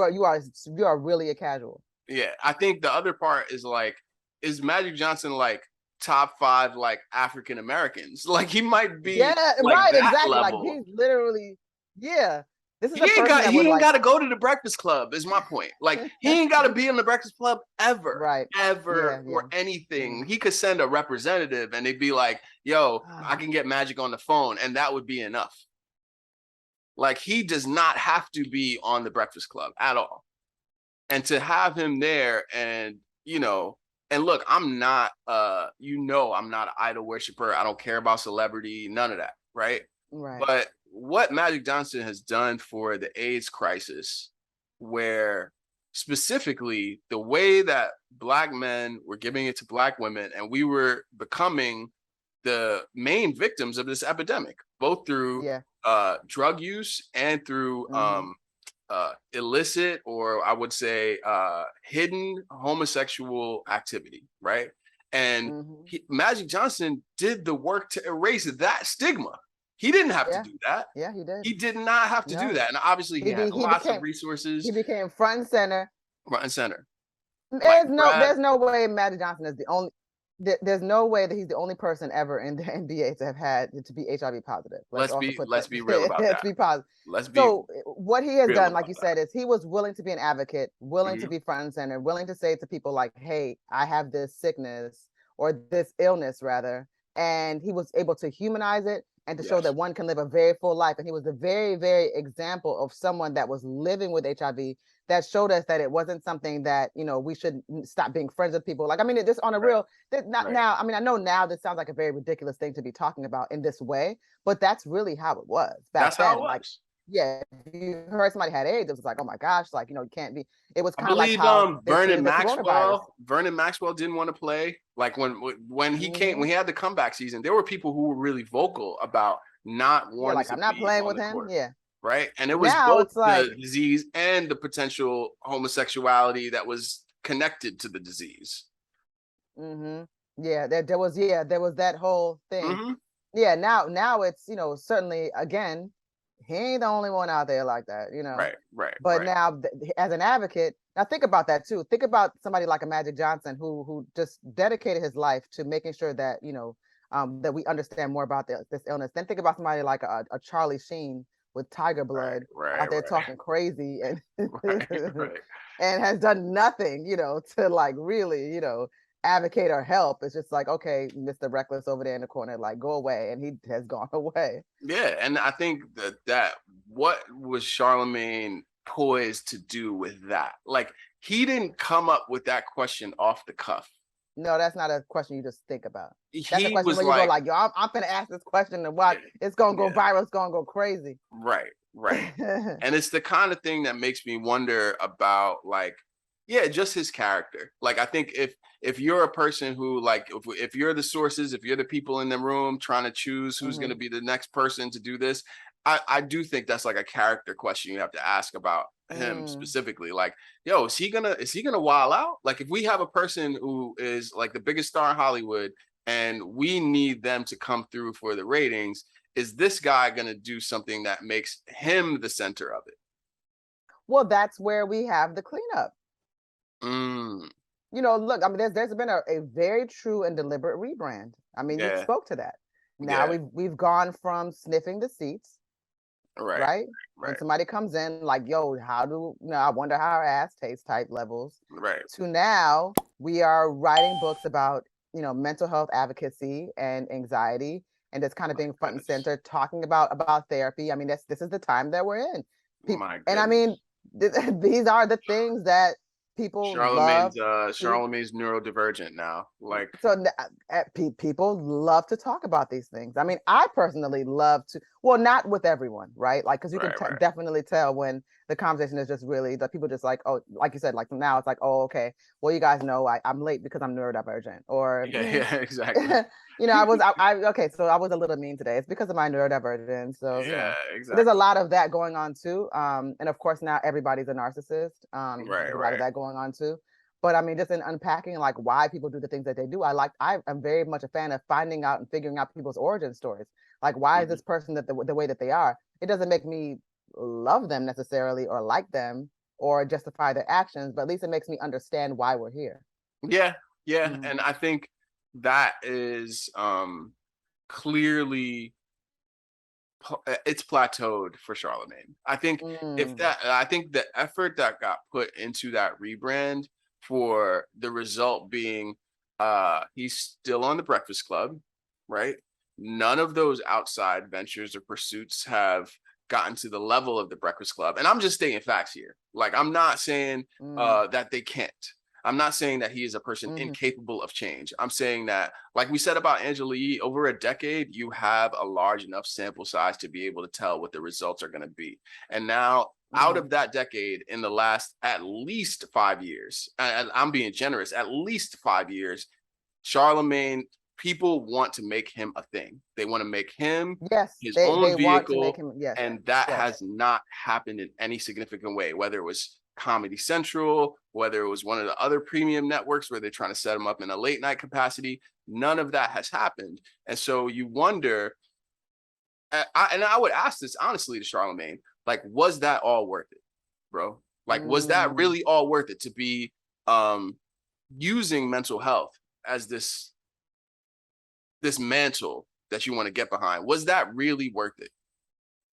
Speaker 2: are really a casual.
Speaker 1: Yeah. I think the other part is like, is Magic Johnson like top five like African Americans? Like he might be
Speaker 2: Yeah,
Speaker 1: like
Speaker 2: right,
Speaker 1: that
Speaker 2: exactly. Like,
Speaker 1: level.
Speaker 2: he's literally, yeah. This is a person that would
Speaker 1: He ain't
Speaker 2: like,
Speaker 1: got to go to the Breakfast Club. Is my point. Like he ain't got to be in the Breakfast Club ever,
Speaker 2: right. Yeah,
Speaker 1: ever
Speaker 2: yeah,
Speaker 1: for
Speaker 2: yeah.
Speaker 1: anything. He could send a representative, and they'd be like, "Yo, I can get Magic on the phone," and that would be enough. Like he does not have to be on the Breakfast Club at all. And to have him there and and look, I'm not I'm not an idol worshiper. I don't care about celebrity, none of that, right?
Speaker 2: Right.
Speaker 1: But what Magic Johnson has done for the AIDS crisis, where specifically the way that black men were giving it to black women and we were becoming the main victims of this epidemic, both through
Speaker 2: Yeah.
Speaker 1: drug use and through
Speaker 2: Mm-hmm.
Speaker 1: illicit, or I would say hidden homosexual activity, right? And
Speaker 2: Mm-hmm.
Speaker 1: Magic Johnson did the work to erase that stigma. He didn't have to
Speaker 2: Yeah.
Speaker 1: do that.
Speaker 2: Yeah, he did.
Speaker 1: He did not have to do
Speaker 2: No.
Speaker 1: that. And obviously he had
Speaker 2: He
Speaker 1: lots of
Speaker 2: became
Speaker 1: resources
Speaker 2: front and center.
Speaker 1: front and center. Like
Speaker 2: There's no way Magic Johnson is the only there's no way that he's the only person ever in the NBA to have had to be HIV positive. Let's also put
Speaker 1: let's
Speaker 2: that
Speaker 1: be real about
Speaker 2: let's
Speaker 1: that.
Speaker 2: be positive.
Speaker 1: Let's be
Speaker 2: So what he has
Speaker 1: real
Speaker 2: done, like
Speaker 1: about
Speaker 2: you
Speaker 1: that.
Speaker 2: said, is he was willing to be an advocate, willing to
Speaker 1: Mhm.
Speaker 2: be front and center, willing to say to people like, hey, I have this sickness or this illness rather. And he was able to humanize it and to show
Speaker 1: Yes.
Speaker 2: that one can live a very full life. And he was the very, very example of someone that was living with HIV that showed us that it wasn't something that, you know, we should stop being friends with people. Like, I mean, it just on a
Speaker 1: Right.
Speaker 2: real, not
Speaker 1: Right.
Speaker 2: now, I mean, I know now this sounds like a very ridiculous thing to be talking about in this way, but that's really how it was back
Speaker 1: That's how it
Speaker 2: then. Like,
Speaker 1: was.
Speaker 2: yeah, if you heard somebody had AIDS, it was like, oh my gosh, like, you know, you can't be, it was
Speaker 1: I
Speaker 2: kind of like
Speaker 1: believe
Speaker 2: how they treated the coronavirus.
Speaker 1: Vernon Maxwell didn't want to play. Like when he came, when
Speaker 2: Mhm.
Speaker 1: he had the comeback season, there were people who were really vocal about not
Speaker 2: Yeah,
Speaker 1: wanting
Speaker 2: like
Speaker 1: to
Speaker 2: I'm not
Speaker 1: be
Speaker 2: playing
Speaker 1: on
Speaker 2: with
Speaker 1: the
Speaker 2: him.
Speaker 1: court.
Speaker 2: Yeah.
Speaker 1: Right. And it was
Speaker 2: Now
Speaker 1: both
Speaker 2: it's like,
Speaker 1: the disease and the potential homosexuality that was connected to the disease.
Speaker 2: hmm yeah, there was, yeah, there was that whole thing.
Speaker 1: Mm-hmm.
Speaker 2: Yeah, now it's, you know, certainly again, he ain't the only one out there like that, you know.
Speaker 1: Right, right,
Speaker 2: But
Speaker 1: right.
Speaker 2: now as an advocate, now think about that too. Think about somebody like a Magic Johnson who just dedicated his life to making sure that, you know, that we understand more about this illness. Then think about somebody like a Charlie Sheen with Tiger
Speaker 1: Right,
Speaker 2: Blood
Speaker 1: right,
Speaker 2: out there
Speaker 1: right,
Speaker 2: talking crazy and
Speaker 1: right, right.
Speaker 2: and has done nothing, you know, to like really, you know, advocate or help. It's just like, okay, Mr. Reckless over there in the corner, like go away. And he has gone away.
Speaker 1: Yeah, and I think that what was Charlamagne poised to do with that? Like he didn't come up with that question off the cuff.
Speaker 2: No, that's not a question you just think about. That's a
Speaker 1: He
Speaker 2: question
Speaker 1: was
Speaker 2: where you go
Speaker 1: like,
Speaker 2: like, yo, I'm gonna ask this question and watch. It's gonna go
Speaker 1: yeah,
Speaker 2: viral. It's gonna go crazy.
Speaker 1: right, right. And it's the kind of thing that makes me wonder about like, yeah, just his character. Like I think if you're a person who like if you're the sources, if you're the people in the room trying to choose who's going to
Speaker 2: Mhm,
Speaker 1: be the next person to do this, I do think that's like a character question you have to ask about him
Speaker 2: mm.
Speaker 1: specifically. Like, yo, is he gonna wild out? Like if we have a person who is like the biggest star in Hollywood and we need them to come through for the ratings, is this guy going to do something that makes him the center of it?
Speaker 2: Well, that's where we have the cleanup.
Speaker 1: Mm,
Speaker 2: You know, look, I mean, there's been a very true and deliberate rebrand. I mean, you
Speaker 1: yeah,
Speaker 2: spoke to that. Now
Speaker 1: yeah,
Speaker 2: we've gone from sniffing the seats,
Speaker 1: right,
Speaker 2: right? When
Speaker 1: right,
Speaker 2: somebody comes in, like, yo, how do you know, I wonder how our ass tastes type levels,
Speaker 1: right.
Speaker 2: to now we are writing books about, you know, mental health advocacy and anxiety, and it's kind of
Speaker 1: My
Speaker 2: being front and
Speaker 1: goodness,
Speaker 2: center, talking about therapy. I mean, this is the time that we're in. People,
Speaker 1: my
Speaker 2: and I mean,
Speaker 1: goodness.
Speaker 2: these are the things that people love to.
Speaker 1: Charlemagne's neurodivergent now. Like,
Speaker 2: So people love to talk about these things. I mean, I personally love to, well, not with everyone, right? Like, because you can
Speaker 1: right, right.
Speaker 2: definitely tell when the conversation is just really that people just like, oh, like you said, like now it's like, oh, okay, well, you guys know I'm late because I'm neurodivergent, or
Speaker 1: Yeah, yeah, exactly.
Speaker 2: you know, okay, so I was a little mean today. It's because of my neurodivergence. So, you
Speaker 1: Yeah,
Speaker 2: know, there's a
Speaker 1: exactly.
Speaker 2: lot of that going on too. And of course, now everybody's a narcissist.
Speaker 1: Right,
Speaker 2: There's a lot of
Speaker 1: right.
Speaker 2: that going on too. But I mean, just in unpacking like why people do the things that they do, I am very much a fan of finding out and figuring out people's origin stories. Like, why is
Speaker 1: Mhm.
Speaker 2: this person that the way that they are? It doesn't make me love them necessarily or like them or justify their actions, but at least it makes me understand why we're here.
Speaker 1: Yeah, yeah.
Speaker 2: Mm.
Speaker 1: And I think that is clearly it's plateaued for Charlemagne. I think
Speaker 2: Mm.
Speaker 1: I think the effort that got put into that rebrand for the result being he's still on the Breakfast Club, right? None of those outside ventures or pursuits have gotten to the level of the Breakfast Club. And I'm just stating facts here. Like I'm not saying
Speaker 2: Mm.
Speaker 1: that they can't. I'm not saying that he is a person
Speaker 2: Mhm.
Speaker 1: incapable of change. I'm saying that, like we said about Angela Yee, over a decade, you have a large enough sample size to be able to tell what the results are going to be. And now, out
Speaker 2: Mhm.
Speaker 1: of that decade, in the last at least 5 years, and I'm being generous, at least 5 years, Charlemagne, people want to make him a thing. They want to make him
Speaker 2: Yes,
Speaker 1: his
Speaker 2: they
Speaker 1: own
Speaker 2: want to make
Speaker 1: vehicle,
Speaker 2: him. Yes,
Speaker 1: and that
Speaker 2: yes.
Speaker 1: has not happened in any significant way, whether it was Comedy Central, whether it was one of the other premium networks where they're trying to set him up in a late night capacity. None of that has happened. And so you wonder, and I would ask this honestly to Charlamagne, like, was that all worth it, bro? Like, was that
Speaker 2: Mm,
Speaker 1: really all worth it to be um using mental health as this mantle that you want to get behind? Was that really worth it?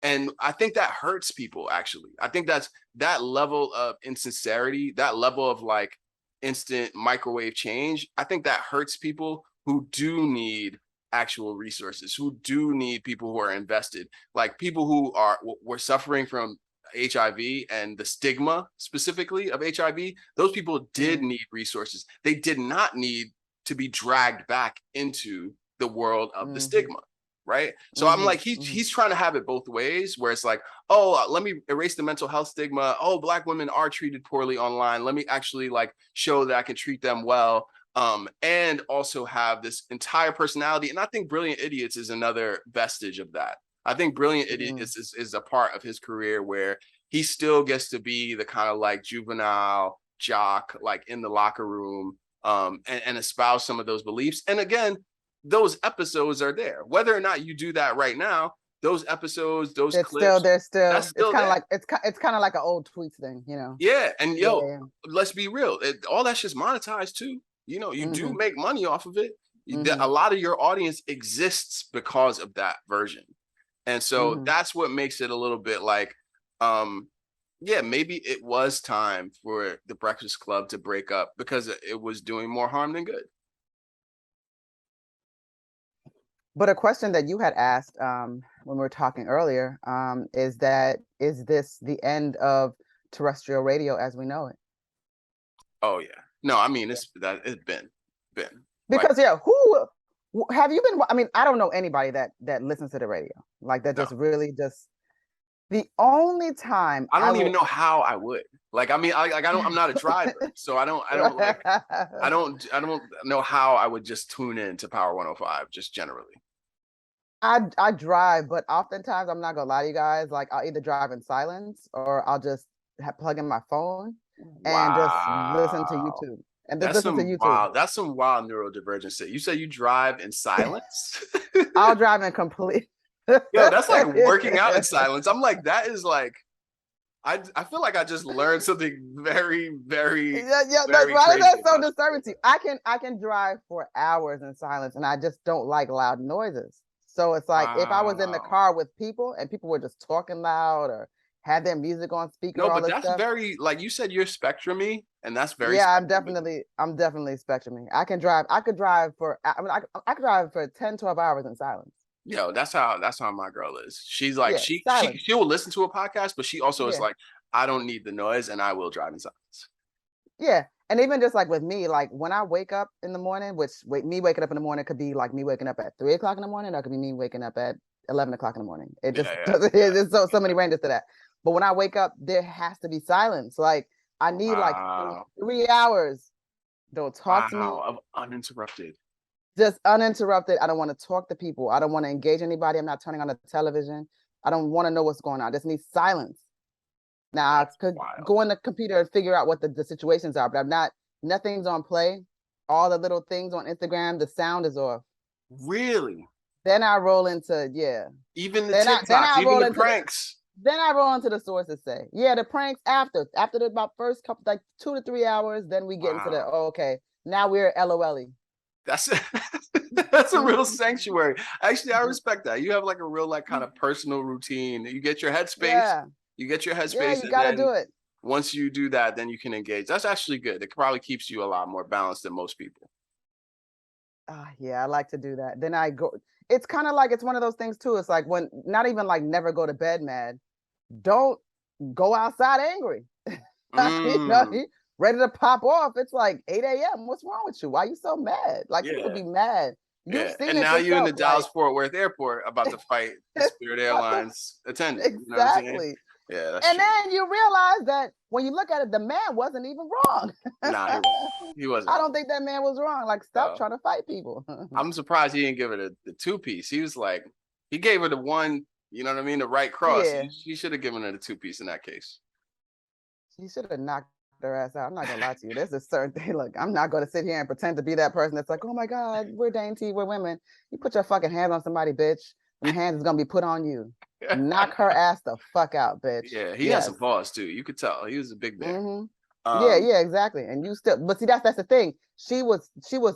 Speaker 1: And I think that hurts people, actually. I think that's that level of insincerity, that level of like instant microwave change. I think that hurts people who do need actual resources, who do need people who are invested, like people who were suffering from HIV and the stigma specifically of HIV. Those people did
Speaker 2: mm,
Speaker 1: need resources. They did not need to be dragged back into the world of the
Speaker 2: mm-hmm,
Speaker 1: stigma, right? So I'm
Speaker 2: mm-hmm,
Speaker 1: like,
Speaker 2: mm-hmm,
Speaker 1: he's trying to have it both ways, where it's like, oh, let me erase the mental health stigma. Oh, Black women are treated poorly online. Let me actually like show that I can treat them well. And also have this entire personality. And I think Brilliant Idiots is another vestige of that. I think Brilliant
Speaker 2: mm,
Speaker 1: Idiots is a part of his career where he still gets to be the kind of like juvenile jock, like in the locker room, and espouse some of those beliefs. And again, those episodes are there. Whether or not you do that right now, those episodes, those clips,
Speaker 2: they're
Speaker 1: that's
Speaker 2: still, it's
Speaker 1: still
Speaker 2: kind of
Speaker 1: there.
Speaker 2: like, it's kind of like an old tweets thing, you know?
Speaker 1: Yeah. And
Speaker 2: Yeah,
Speaker 1: yo,
Speaker 2: yeah.
Speaker 1: let's be real. All that shit's monetized too. You know, you do
Speaker 2: Mm-hmm,
Speaker 1: make money off of it. A
Speaker 2: mm-hmm,
Speaker 1: lot of your audience exists because of that version. And so
Speaker 2: mm-hmm.
Speaker 1: that's what makes it a little bit like, um, yeah, maybe it was time for the Breakfast Club to break up because it was doing more harm than good.
Speaker 2: But a question that you had asked when we were talking earlier is that, is this the end of terrestrial radio as we know it?
Speaker 1: Oh yeah. No, I mean it's been like,
Speaker 2: Because yeah, who have you been? I mean, I don't know anybody that listens to the radio, like that
Speaker 1: no.
Speaker 2: just really just. The only time
Speaker 1: I
Speaker 2: I
Speaker 1: don't even
Speaker 2: will,
Speaker 1: know how I would. Like, I mean, I don't, I'm not a driver, so I don't like, I don't know how I would just tune in to Power 105 just generally.
Speaker 2: I drive, but oftentimes I'm not gonna lie to you guys. Like I'll either drive in silence or I'll just plug in my phone and just listen to
Speaker 1: Wow.
Speaker 2: YouTube and just listen to YouTube.
Speaker 1: That's some wild neurodivergence. You said you drive in silence?
Speaker 2: I'll drive in complete.
Speaker 1: Yo, that's like working out in silence. I'm like, that is like, I feel like I just learned something very, very,
Speaker 2: Yeah, yeah.
Speaker 1: very
Speaker 2: Why is
Speaker 1: crazy
Speaker 2: that so
Speaker 1: about you.
Speaker 2: disturbing to you? I can drive for hours in silence, and I just don't like loud noises. So it's like if I was in the
Speaker 1: Wow.
Speaker 2: car with people and people were just talking loud or had their music on speaker,
Speaker 1: No,
Speaker 2: all
Speaker 1: but
Speaker 2: this
Speaker 1: that's
Speaker 2: stuff.
Speaker 1: very, like you said, you're spectrumy, and that's very
Speaker 2: Yeah,
Speaker 1: spectrumy.
Speaker 2: I'm definitely spectruming. I can drive. I could drive for. I mean, I could drive for 10, 12 hours in silence.
Speaker 1: Yo, that's how my girl is. She's like,
Speaker 2: Yeah, silence.
Speaker 1: she will listen to a podcast, but she also is
Speaker 2: Yeah,
Speaker 1: like, I don't need the noise, and I will drive in silence.
Speaker 2: yeah. And even just like with me, like when I wake up in the morning, which me waking up in the morning could be like me waking up at 3 o'clock in the morning, or it could be me waking up at 11 o'clock in the morning. It
Speaker 1: Yeah,
Speaker 2: just
Speaker 1: yeah,
Speaker 2: doesn't.
Speaker 1: yeah.
Speaker 2: There's so many ranges to that. But when I wake up, there has to be silence. Like I need like
Speaker 1: Wow,
Speaker 2: 3 hours. Don't talk to me.
Speaker 1: wow, of uninterrupted.
Speaker 2: Just uninterrupted. I don't want to talk to people. I don't want to engage anybody. I'm not turning on the television. I don't want to know what's going on. I just need silence. Now I
Speaker 1: That's
Speaker 2: could
Speaker 1: wild.
Speaker 2: go in the computer and figure out what the situations are, but I'm not, nothing's on play. All the little things on Instagram, the sound is off.
Speaker 1: Really?
Speaker 2: Then I roll into, yeah.
Speaker 1: Even the
Speaker 2: Then I then
Speaker 1: TikToks,
Speaker 2: I
Speaker 1: even
Speaker 2: roll
Speaker 1: the
Speaker 2: into the
Speaker 1: pranks.
Speaker 2: then I roll into the sources say. Yeah, the pranks after the about first couple like 2 to 3 hours, then we get into the,
Speaker 1: Wow,
Speaker 2: oh, okay, now we're LOL.
Speaker 1: that's that's a real sanctuary. Actually, I respect that. You have like a real like kind of personal routine.
Speaker 2: Yeah.
Speaker 1: You get your
Speaker 2: Yeah,
Speaker 1: headspace,
Speaker 2: you
Speaker 1: and
Speaker 2: gotta
Speaker 1: then
Speaker 2: do it.
Speaker 1: once you do that, then you can engage. That's actually good. It probably keeps you a lot more balanced than most people.
Speaker 2: Yeah, I like to do that. Then I go. It's kind of like it's one of those things too. It's like when not even like never go to bed mad. Don't go outside angry. You know,
Speaker 1: Mm,
Speaker 2: ready to pop off. It's like 8 a.m. What's wrong with you? Why are you so mad? Like people
Speaker 1: yeah,
Speaker 2: be mad. You've
Speaker 1: yeah.
Speaker 2: seen
Speaker 1: And
Speaker 2: it
Speaker 1: now you in the
Speaker 2: yourself. Like
Speaker 1: Dallas Fort Worth Airport about to fight the Spirit
Speaker 2: what the
Speaker 1: Airlines attendant. You know what I'm saying?
Speaker 2: exactly.
Speaker 1: Yeah, that's
Speaker 2: And
Speaker 1: true.
Speaker 2: then you realize that when you look at it, the man wasn't even wrong.
Speaker 1: Nah, he wasn't. He wasn't
Speaker 2: I
Speaker 1: wrong.
Speaker 2: don't think that man was wrong. Like stop
Speaker 1: So
Speaker 2: trying to fight people.
Speaker 1: I'm surprised he didn't give it the two piece. He was like, he gave her the one, you know what I mean, the right cross.
Speaker 2: Yeah.
Speaker 1: He should have given her the two piece in that case.
Speaker 2: She should have knocked her ass out. I'm not gonna lie to you. There's a certain thing. Look, I'm not gonna sit here and pretend to be that person that's like, oh my God, we're dainty, we're women. You put your fucking hands on somebody, bitch. Them hands is gonna be put on you. Knock her ass the fuck out, bitch.
Speaker 1: Yeah, he has
Speaker 2: Yes.
Speaker 1: some paws too. You could tell he was a big bear.
Speaker 2: Yeah, yeah, exactly. And you still, but see, that's the thing. She was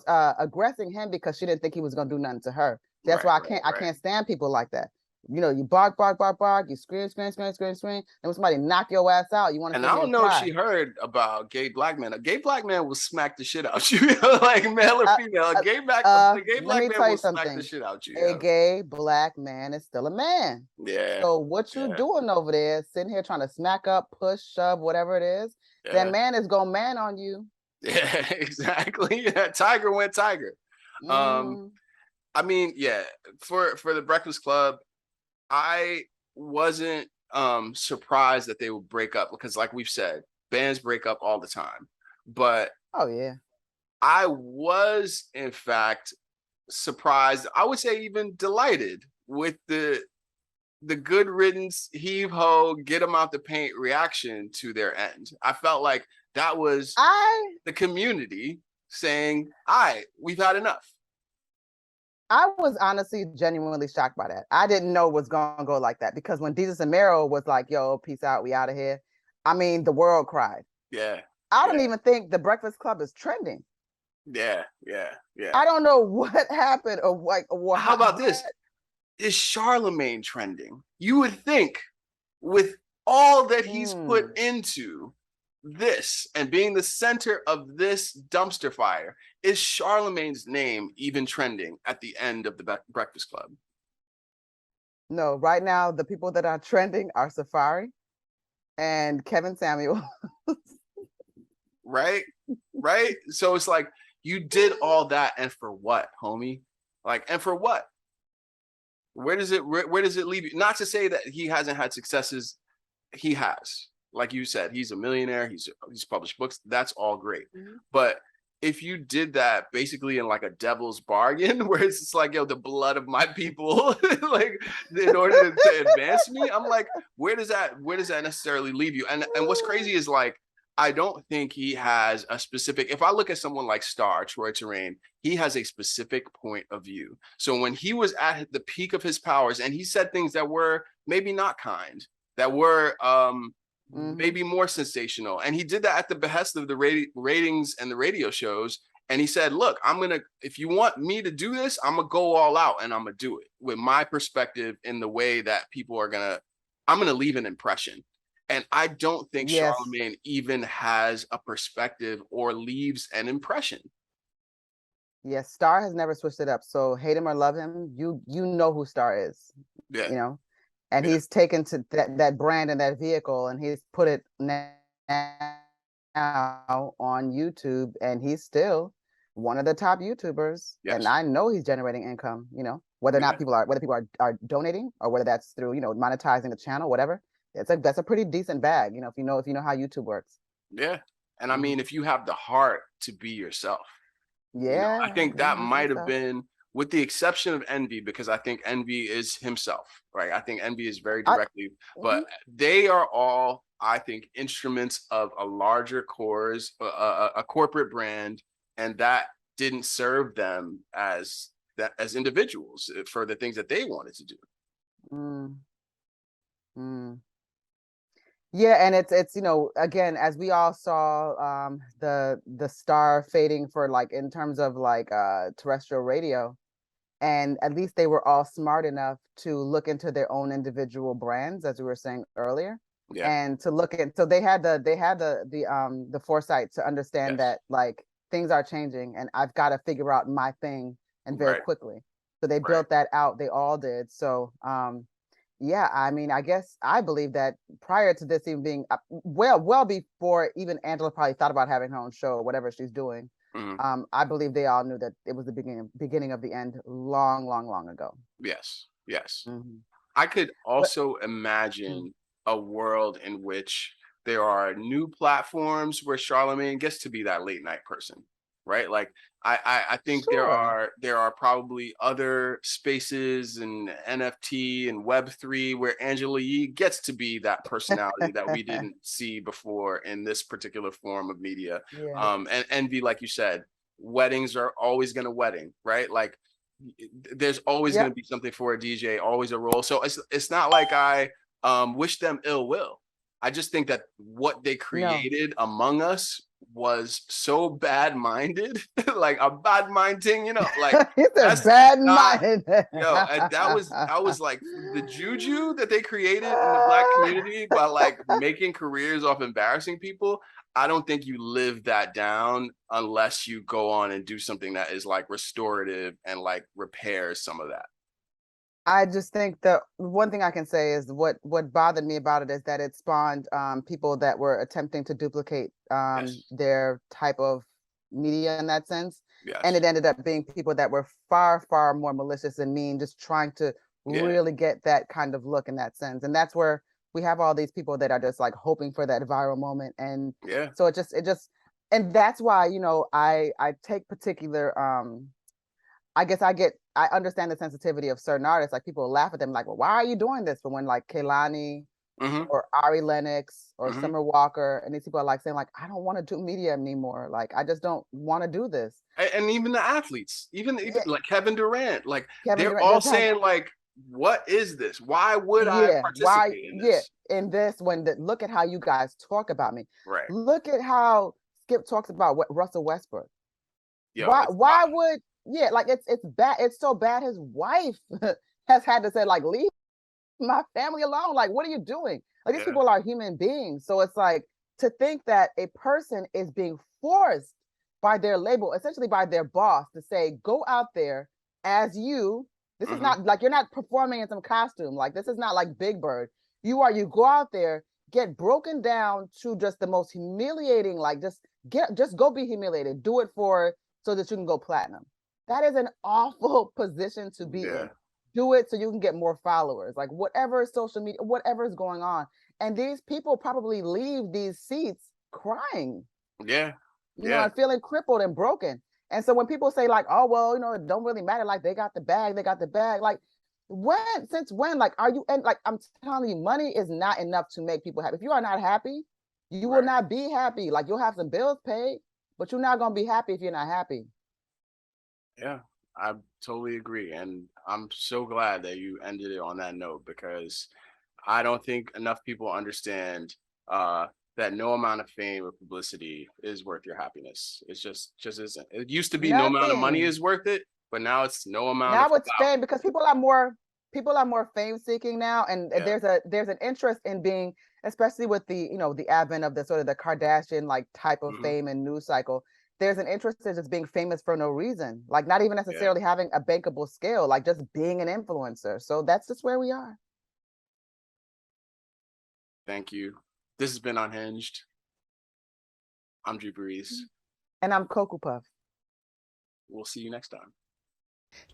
Speaker 2: aggressing him because she didn't think he was gonna do nothing to her. That's why I can't stand people like that. You know, you bark, bark, bark, bark, you scream, scream, scream, scream, scream, and when somebody knock your ass out, you want to
Speaker 1: And
Speaker 2: sit
Speaker 1: I
Speaker 2: here
Speaker 1: don't
Speaker 2: and
Speaker 1: know if
Speaker 2: cry.
Speaker 1: she heard about gay black men. A gay black man will smack the shit out you, like male or female. A gay
Speaker 2: Let
Speaker 1: black
Speaker 2: me
Speaker 1: man
Speaker 2: tell
Speaker 1: will
Speaker 2: you
Speaker 1: smack the
Speaker 2: something.
Speaker 1: shit out you.
Speaker 2: A
Speaker 1: Yo.
Speaker 2: gay black man is still a man.
Speaker 1: Yeah,
Speaker 2: So what you
Speaker 1: yeah,
Speaker 2: doing over there, sitting here trying to smack up, push, shove, whatever it is, that
Speaker 1: yeah,
Speaker 2: man is gonna man on you.
Speaker 1: yeah. Exactly. Yeah. Tiger went tiger.
Speaker 2: Mm-hmm.
Speaker 1: I mean, yeah. For the Breakfast Club, I wasn't surprised that they would break up because, like we've said, bands break up all the time. But
Speaker 2: Oh yeah.
Speaker 1: I was, in fact, surprised. I would say even delighted with the good riddance, heave ho, get them out the paint reaction to their end. I felt like that was the community saying, "All right, we've had enough."
Speaker 2: I was honestly genuinely shocked by that. I didn't know it was gonna go like that because when Jesus and Mero was like, "Yo, peace out, we out of here," I mean, the world cried.
Speaker 1: Yeah,
Speaker 2: I don't
Speaker 1: yeah,
Speaker 2: even think the Breakfast Club is trending.
Speaker 1: yeah, yeah, yeah.
Speaker 2: I don't know what happened or like
Speaker 1: How about
Speaker 2: what.
Speaker 1: this? Is Charlamagne trending? You would think with all that he's put into this and being the center of this dumpster fire, is Charlamagne's name even trending at the end of the Breakfast Club?
Speaker 2: No, right now the people that are trending are Safari and Kevin Samuel.
Speaker 1: Right? Right? So it's like you did all that and for what, homie? Like, and for what? Where does it leave you? Not to say that he hasn't had successes. He has. Like you said, he's a millionaire, he's published books. That's all great. But if you did that basically in like a devil's bargain where it's just like, yo, the blood of my people, like in order to advance me, I'm like, where does that necessarily leave you? And what's crazy is like, I don't think he has a specific, if I look at someone like Star, Troy Terrain, he has a specific point of view. So when he was at the peak of his powers and he said things that were maybe not kind, that were maybe more sensational. And he did that at the behest of the ratings and the radio shows. And he said, look, if you want me to do this, I'm going to go all out and I'm going to do it with my perspective in the way that I'm going to leave an impression. And I don't think Charlamagne even has a perspective or leaves an impression.
Speaker 2: Yes, Star has never switched it up. So hate him or love him, you know who Star is.
Speaker 1: Yeah.
Speaker 2: You know, and he's taken to that brand and that vehicle and he's put it now on YouTube and he's still one of the top YouTubers. Yes. And I know he's generating income, you know, whether or not people are donating or whether that's through, you know, monetizing the channel, whatever. That's a pretty decent bag, you know, if you know how YouTube works.
Speaker 1: Yeah. And I mean, if you have the heart to be yourself.
Speaker 2: Yeah.
Speaker 1: You know, I think that might have been, with the exception of Envy, because I think Envy is himself, right? I think Envy is very directly, but they are all, I think, instruments of a larger cause, a corporate brand, and that didn't serve them as individuals for the things that they wanted to do.
Speaker 2: Yeah, and it's you know, again, as we all saw the Star fading for like in terms of like terrestrial radio, and at least they were all smart enough to look into their own individual brands, as we were saying earlier. Yeah. And to look at, so they had the foresight to understand that like things are changing and I've got to figure out my thing and very quickly. So they built that out, they all did. So yeah, I mean, I guess I believe that prior to this even being well before even Angela probably thought about having her own show or whatever she's doing, I believe they all knew that it was the beginning of the end long ago.
Speaker 1: Yes. I could also imagine a world in which there are new platforms where Charlamagne gets to be that late night person, right? Like I think there are probably other spaces and NFT and Web3 where Angela Yee gets to be that personality that we didn't see before in this particular form of media. And Envy, like you said, weddings are always going to wedding, right? Like there's always going
Speaker 2: Yep.
Speaker 1: to be something for a DJ, always a role. So it's not like I wish them ill will. I just think that what they
Speaker 2: No.
Speaker 1: created among us was so bad minded, like a bad mind thing, like
Speaker 2: It's a
Speaker 1: that's
Speaker 2: bad
Speaker 1: not,
Speaker 2: mind.
Speaker 1: and that was like the juju that they created in the black community by like making careers off embarrassing people. I don't think you live that down unless you go on and do something that is like restorative and like repairs some of that.
Speaker 2: I just think the one thing I can say is what bothered me about it is that it spawned people that were attempting to duplicate
Speaker 1: Yes.
Speaker 2: their type of media in that sense. And
Speaker 1: Yes.
Speaker 2: it ended up being people that were far, far more malicious and mean, just trying to
Speaker 1: Yeah.
Speaker 2: really get that kind of look in that sense. And that's where we have all these people that are just like hoping for that viral moment. And
Speaker 1: Yeah.
Speaker 2: so and that's why, I take particular I guess I understand the sensitivity of certain artists. Like people laugh at them, like, well, why are you doing this? But when like Kehlani
Speaker 1: Mm-hmm.
Speaker 2: or Ari Lennox or
Speaker 1: Mm-hmm.
Speaker 2: Summer Walker, and these people are like saying, like, I don't want to do media anymore. Like, I just don't want to do this.
Speaker 1: And even the athletes, even
Speaker 2: Yeah,
Speaker 1: like Kevin Durant, like
Speaker 2: Kevin
Speaker 1: they're
Speaker 2: Durant,
Speaker 1: all saying like, what is this? Why would I
Speaker 2: yeah, why,
Speaker 1: participate in
Speaker 2: yeah,
Speaker 1: this?
Speaker 2: in this look at how you guys talk about me.
Speaker 1: Right.
Speaker 2: Look at how Skip talks about what Russell Westbrook.
Speaker 1: Yo, it's
Speaker 2: Why
Speaker 1: wild.
Speaker 2: would yeah, like it's bad. It's so bad his wife has had to say, like, leave my family alone. Like, what are you doing? Like, these
Speaker 1: Yeah.
Speaker 2: people are human beings. So it's like to think that a person is being forced by their label, essentially by their boss, to say, go out there as you. This is
Speaker 1: Mm-hmm.
Speaker 2: not like you're not performing in some costume. Like, this is not like Big Bird. You go out there, get broken down to just the most humiliating, like just go be humiliated. Do it for so that you can go platinum. That is an awful position to be
Speaker 1: Yeah.
Speaker 2: in. Do it so you can get more followers, like whatever social media, whatever is going on. And these people probably leave these seats crying,
Speaker 1: Yeah. Yeah.
Speaker 2: and feeling crippled and broken. And so when people say, like, oh, well, it don't really matter, like they got the bag, like since when, like, are you, and like, I'm telling you, money is not enough to make people happy. If you are not happy, you will
Speaker 1: Right.
Speaker 2: not be happy. Like, you'll have some bills paid, but you're not going to be happy if you're not happy.
Speaker 1: Yeah. I totally agree. And I'm so glad that you ended it on that note because I don't think enough people understand that no amount of fame or publicity is worth your happiness. It's just isn't. It used to be no amount of money
Speaker 2: Nothing.
Speaker 1: is worth it, but now it's no amount of
Speaker 2: Now it's
Speaker 1: clout.
Speaker 2: fame because people are more fame seeking now, and
Speaker 1: Yeah.
Speaker 2: there's an interest in being, especially with the advent of the sort of the Kardashian like type of
Speaker 1: Hmm.
Speaker 2: fame and news cycle. There's an interest in just being famous for no reason, like not even
Speaker 1: Yeah.
Speaker 2: necessarily having a bankable scale, like just being an influencer. So that's just where we are.
Speaker 1: Thank you. This has been Unhinged. I'm Drew Breeze.
Speaker 2: And I'm Cocoa Puff.
Speaker 1: We'll see you next time.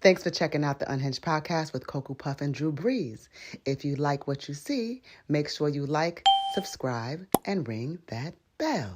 Speaker 2: Thanks for checking out the Unhinged podcast with Cocoa Puff and Drew Breeze. If you like what you see, make sure you like, subscribe, and ring that bell.